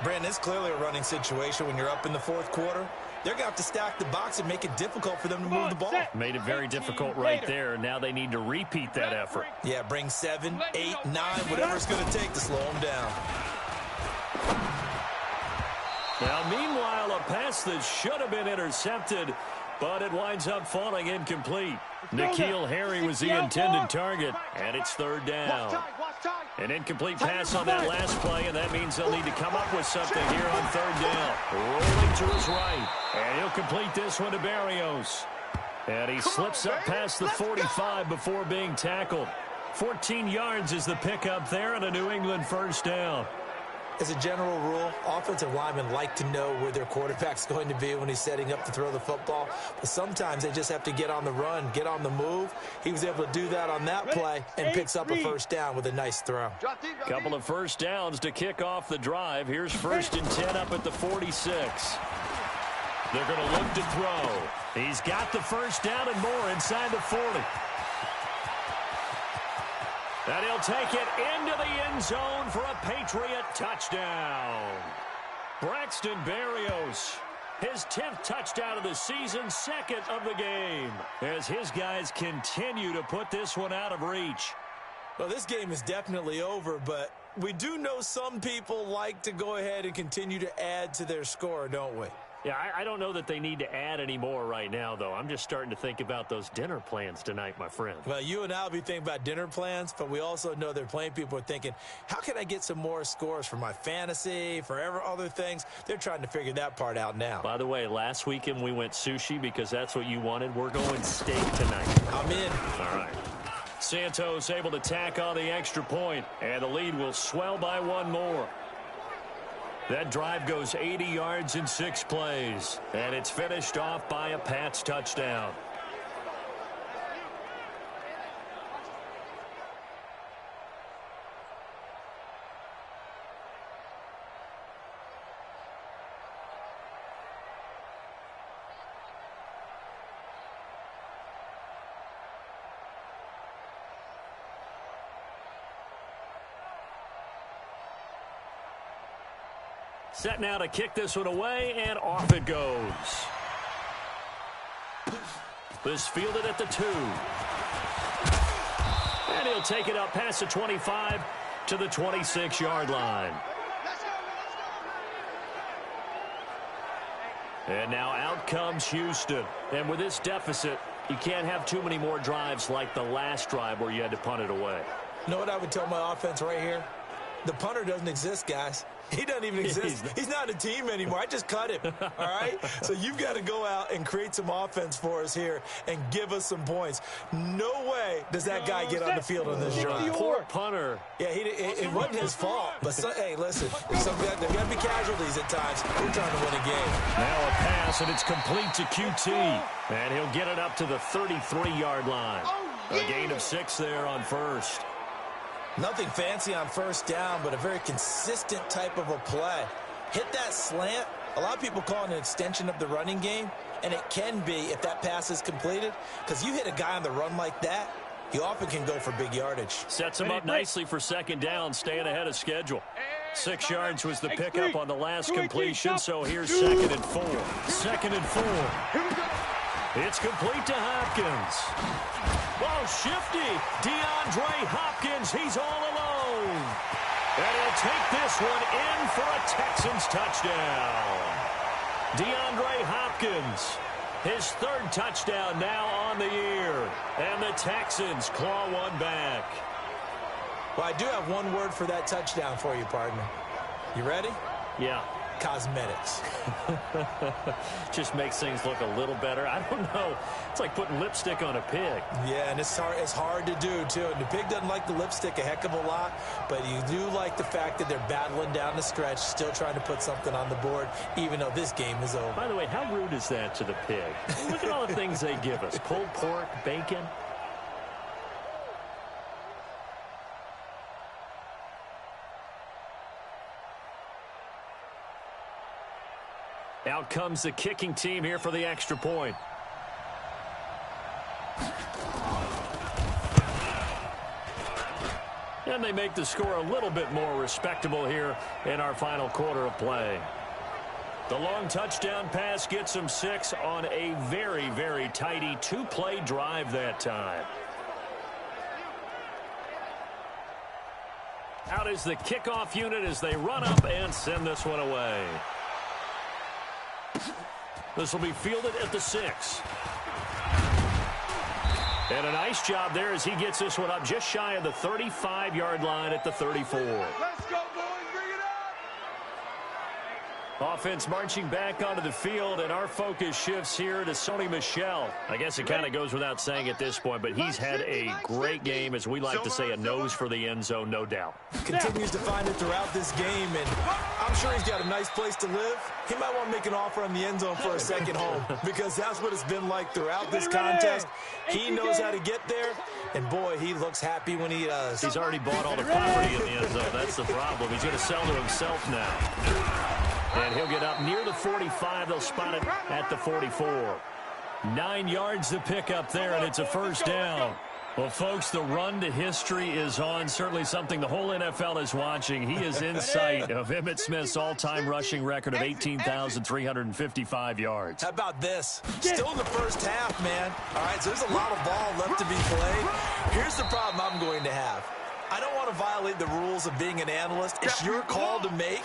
Brandon, it's clearly a running situation when you're up in the 4th quarter. They're going to have to stack the box and make it difficult for them to move the ball. Made it very difficult right there. Now they need to repeat that effort. Yeah, bring 7, 8, 9, whatever it's going to take to slow them down. Now, meanwhile, a pass that should have been intercepted, but it winds up falling incomplete. N'Keal Harry was the intended target, and it's 3rd down. An incomplete pass on that last play, and that means they'll need to come up with something here on 3rd down. Rolling to his right, and he'll complete this one to Berrios. And he slips up past the 45 before being tackled. 14 yards is the pickup there, and a New England 1st down. As a general rule, offensive linemen like to know where their quarterback's going to be when he's setting up to throw the football. But sometimes they just have to get on the run, get on the move. He was able to do that on that play and picks up a 1st down with a nice throw. Couple of 1st downs to kick off the drive. Here's 1st and 10 up at the 46. They're going to look to throw. He's got the 1st down and more inside the 40. And he'll take it into the end zone for a Patriot touchdown. Braxton Berrios, his 10th touchdown of the season, 2nd of the game, as his guys continue to put this one out of reach. Well, this game is definitely over, but we do know some people like to go ahead and continue to add to their score, don't we? Yeah, I don't know that they need to add any more right now, though. I'm just starting to think about those dinner plans tonight, my friend. Well, you and I will be thinking about dinner plans, but we also know they're playing people are thinking, how can I get some more scores for my fantasy, for other things? They're trying to figure that part out now. By the way, last weekend we went sushi because that's what you wanted. We're going steak tonight. I'm in. All right. Santos able to tack on the extra point, and the lead will swell by 1 more. That drive goes 80 yards in 6 plays, and it's finished off by a Pats touchdown. Set now to kick this one away, and off it goes. This fielded at the 2. And he'll take it up past the 25 to the 26-yard line. And now out comes Houston. And with this deficit, you can't have too many more drives like the last drive where you had to punt it away. You know what I would tell my offense right here? The punter doesn't exist, guys. He doesn't even exist. He's not a team anymore. I just cut him, all right? So you've got to go out and create some offense for us here and give us some points. No way does that guy get on the field on this drive. Poor punter. Yeah, it wasn't his fault. But, hey, listen, there's got to be casualties at times. We're trying to win a game. Now a pass, and it's complete to QT. And he'll get it up to the 33-yard line. A gain of 6 there on first. Nothing fancy on first down, but a very consistent type of a play. Hit that slant. A lot of people call it an extension of the running game, and it can be if that pass is completed, because you hit a guy on the run like that, he often can go for big yardage. Sets him up nicely for second down, staying ahead of schedule. 6 yards was the pickup on the last completion, so here's 2nd and 4. 2nd and 4. It's complete to Hopkins. Oh, shifty. DeAndre Hopkins, he's all alone. And he'll take this one in for a Texans touchdown. DeAndre Hopkins, his 3rd touchdown now on the year. And the Texans claw one back. Well, I do have one word for that touchdown for you, partner. You ready? Yeah. Cosmetics. Just makes things look a little better. I don't know. It's like putting lipstick on a pig. Yeah, and it's hard to do, too. And the pig doesn't like the lipstick a heck of a lot, but you do like the fact that they're battling down the stretch, still trying to put something on the board, even though this game is over. By the way, how rude is that to the pig? Look at all the things they give us. Pulled pork, bacon. Out comes the kicking team here for the extra point. And they make the score a little bit more respectable here in our final quarter of play. The long touchdown pass gets them 6 on a very, very tidy 2-play drive that time. Out is the kickoff unit as they run up and send this one away. This will be fielded at the 6. And a nice job there as he gets this one up just shy of the 35-yard line at the 34. Let's go, boys. Bring it up. Offense marching back onto the field, and our focus shifts here to Sony Michel. I guess it kind of goes without saying at this point, but he's had a great game, as we like to say, a nose for the end zone, no doubt. Continues to find it throughout this game, and I'm sure he's got a nice place to live. He might want to make an offer on the end zone for a second home, because that's what it's been like throughout this contest. He knows how to get there, and boy, he looks happy when he does. He's already bought all the property in the end zone. That's the problem. He's going to sell to himself now. And he'll get up near the 45. They'll spot it at the 44. 9 yards to pick up there, and it's a first down. Well, folks, the run to history is on. Certainly something the whole NFL is watching. He is in sight of Emmitt Smith's all-time rushing record of 18,355 yards. How about this? Still in the first half, man. All right, so there's a lot of ball left to be played. Here's the problem I'm going to have. I don't want to violate the rules of being an analyst. It's your call to make,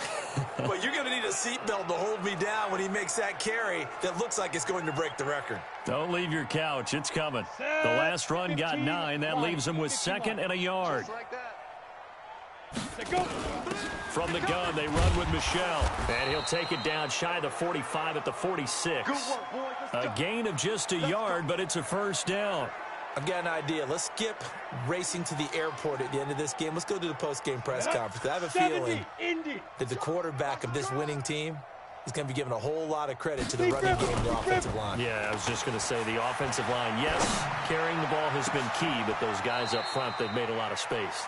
but you're going to need a seatbelt to hold me down when he makes that carry that looks like it's going to break the record. Don't leave your couch. It's coming. The last run got 9. That leaves him with 2nd and a yard. From the gun, they run with Michel. And he'll take it down shy of the 45 at the 46. A gain of just a yard, but it's a first down. I've got an idea. Let's skip racing to the airport at the end of this game. Let's go to the post-game press conference. I have a feeling that the quarterback of this winning team is going to be given a whole lot of credit to the running game and the offensive line. Yeah, I was just going to say the offensive line, yes, carrying the ball has been key, but those guys up front, they've made a lot of space.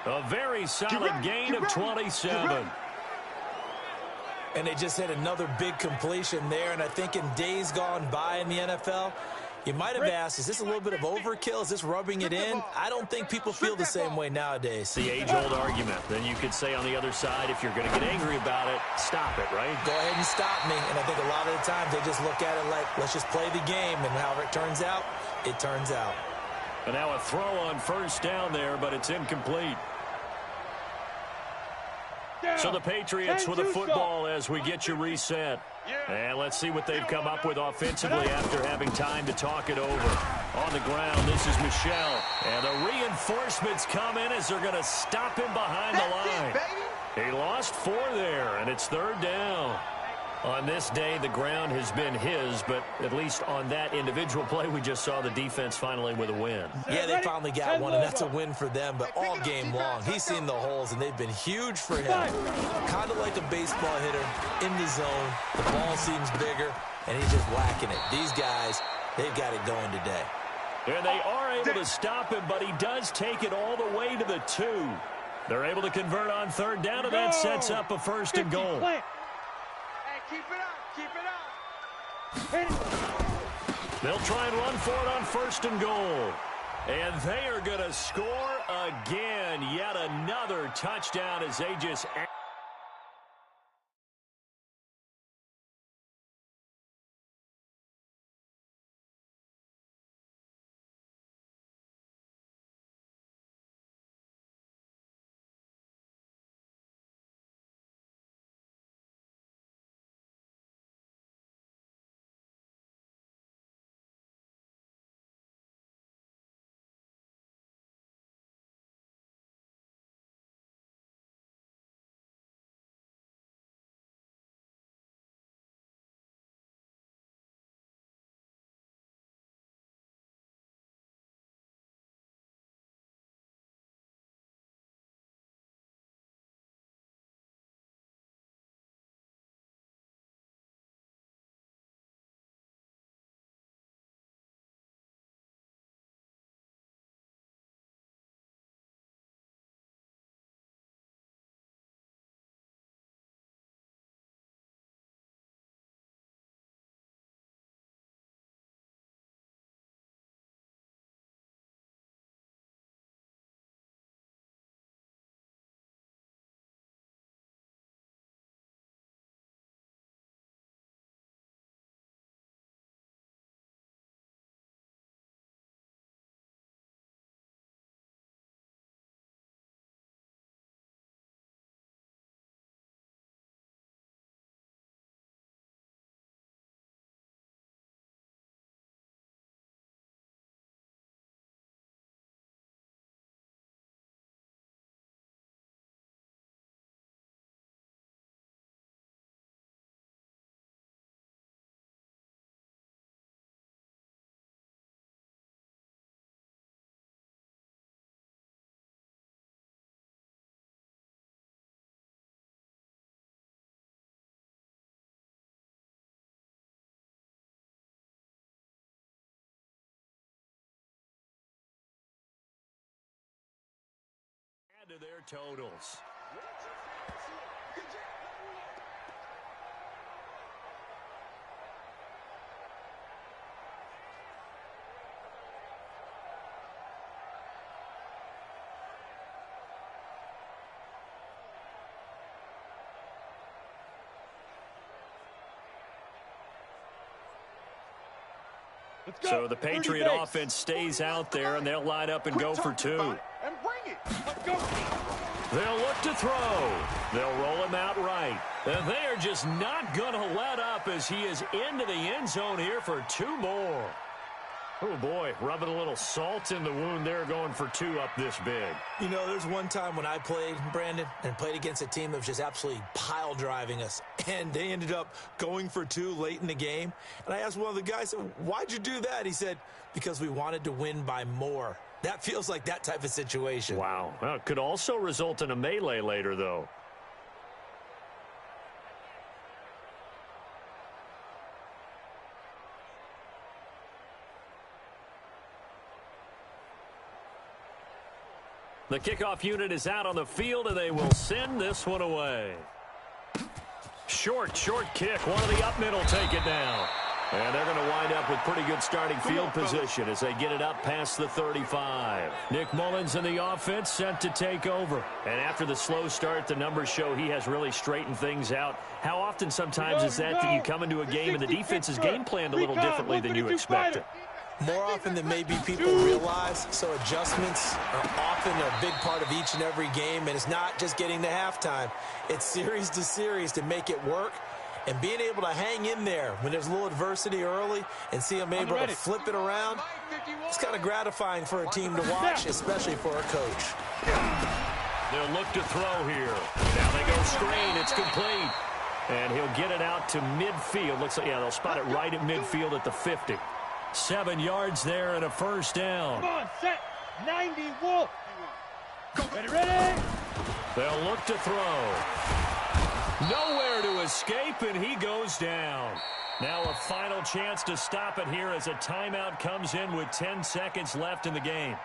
A very solid gain of 27. And they just had another big completion there, and I think in days gone by in the NFL, you might have asked, is this a little bit of overkill? Is this rubbing it in? I don't think people feel the same way nowadays. The age-old argument. Then you could say on the other side, if you're going to get angry about it, stop it, right? Go ahead and stop me. And I think a lot of the times they just look at it like, let's just play the game. And however it turns out, it turns out. And now a throw on first down there, but it's incomplete. So the Patriots with a football as we get you reset. And let's see what they've come up with offensively after having time to talk it over. On the ground, this is Michel. And the reinforcements come in as they're going to stop him behind the line. He lost 4 there, and it's 3rd down. On this day, the ground has been his, but at least on that individual play, we just saw the defense finally with a win. Yeah, they finally got one, and that's a win for them, but all game long, he's seen the holes, and they've been huge for him. Kind of like a baseball hitter in the zone. The ball seems bigger, and he's just whacking it. These guys, they've got it going today. And they are able to stop him, but he does take it all the way to the 2. They're able to convert on third down, and that sets up a 1st and goal. Hey, keep it up. Keep it up. Hit it. They'll try and run for it on 1st and goal. And they are going to score again. Yet another touchdown as they just... to their totals. So the Patriot offense stays out there, and they'll line up and go for 2. And bring it. Let's go. They'll look to throw. They'll roll him out right. And they are just not going to let up as he is into the end zone here for 2 more. Oh, boy, rubbing a little salt in the wound there, going for 2 up this big. You know, there's one time when I played, Brandon, and played against a team that was just absolutely pile driving us, and they ended up going for 2 late in the game. And I asked one of the guys, why'd you do that? He said, because we wanted to win by more. That feels like that type of situation. Wow. Well, it could also result in a melee later, though. The kickoff unit is out on the field, and they will send this one away. Short kick. One of the up middle take it down. And they're going to wind up with pretty good starting field position as they get it up past the 35. Nick Mullins in the offense set to take over. And after the slow start, the numbers show he has really straightened things out. How often sometimes is that you come into a game and the defense is game planned a little differently than you expected? More often than maybe people realize, so adjustments are often a big part of each and every game, and it's not just getting to halftime. It's series to series to make it work, and being able to hang in there when there's a little adversity early and see them able to flip it around, it's kind of gratifying for a team to watch, especially for a coach. They'll look to throw here. Now they go screen. It's complete. And he'll get it out to midfield. Looks like, yeah, they'll spot it right at midfield at the 50. 7 yards there and a first down. Come on, set. 90, Wolf. Ready? They'll look to throw. Nowhere to escape, and he goes down. Now a final chance to stop it here as a timeout comes in with 10 seconds left in the game.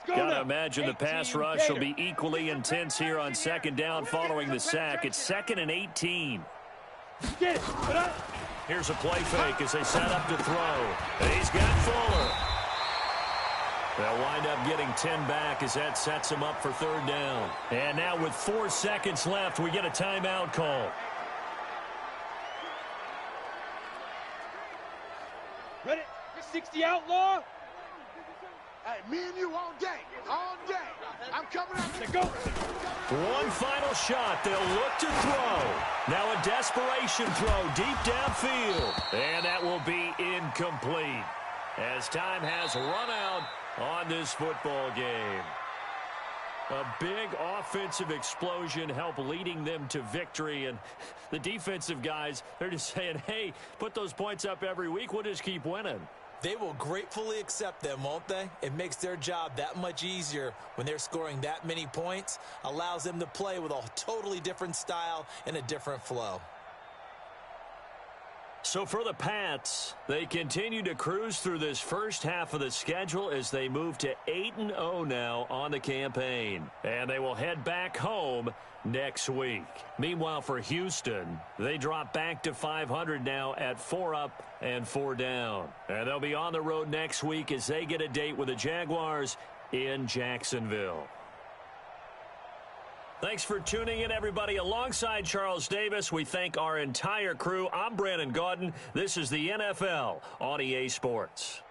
Got to imagine the pass rush will be equally intense here on second down following the sack. It's 2nd and 18. Get it. Here's a play fake as they set up to throw. And he's got Fuller. They'll wind up getting 10 back as that sets him up for 3rd down. And now with 4 seconds left, we get a timeout call. Ready? 60 outlaw. Hey, me and you all day. All day. I'm coming out to go. One final shot. They'll look to throw. Now a desperation throw deep downfield. And that will be incomplete as time has run out on this football game. A big offensive explosion helped leading them to victory. And the defensive guys, they're just saying, hey, put those points up every week. We'll just keep winning. They will gratefully accept them, won't they? It makes their job that much easier when they're scoring that many points. Allows them to play with a totally different style and a different flow. So for the Pats, they continue to cruise through this first half of the schedule as they move to 8-0 now on the campaign. And they will head back home next week. Meanwhile, for Houston, they drop back to 500 now at 4 up and 4 down. And they'll be on the road next week as they get a date with the Jaguars in Jacksonville. Thanks for tuning in, everybody. Alongside Charles Davis, we thank our entire crew. I'm Brandon Gaudin. This is the NFL on EA Sports.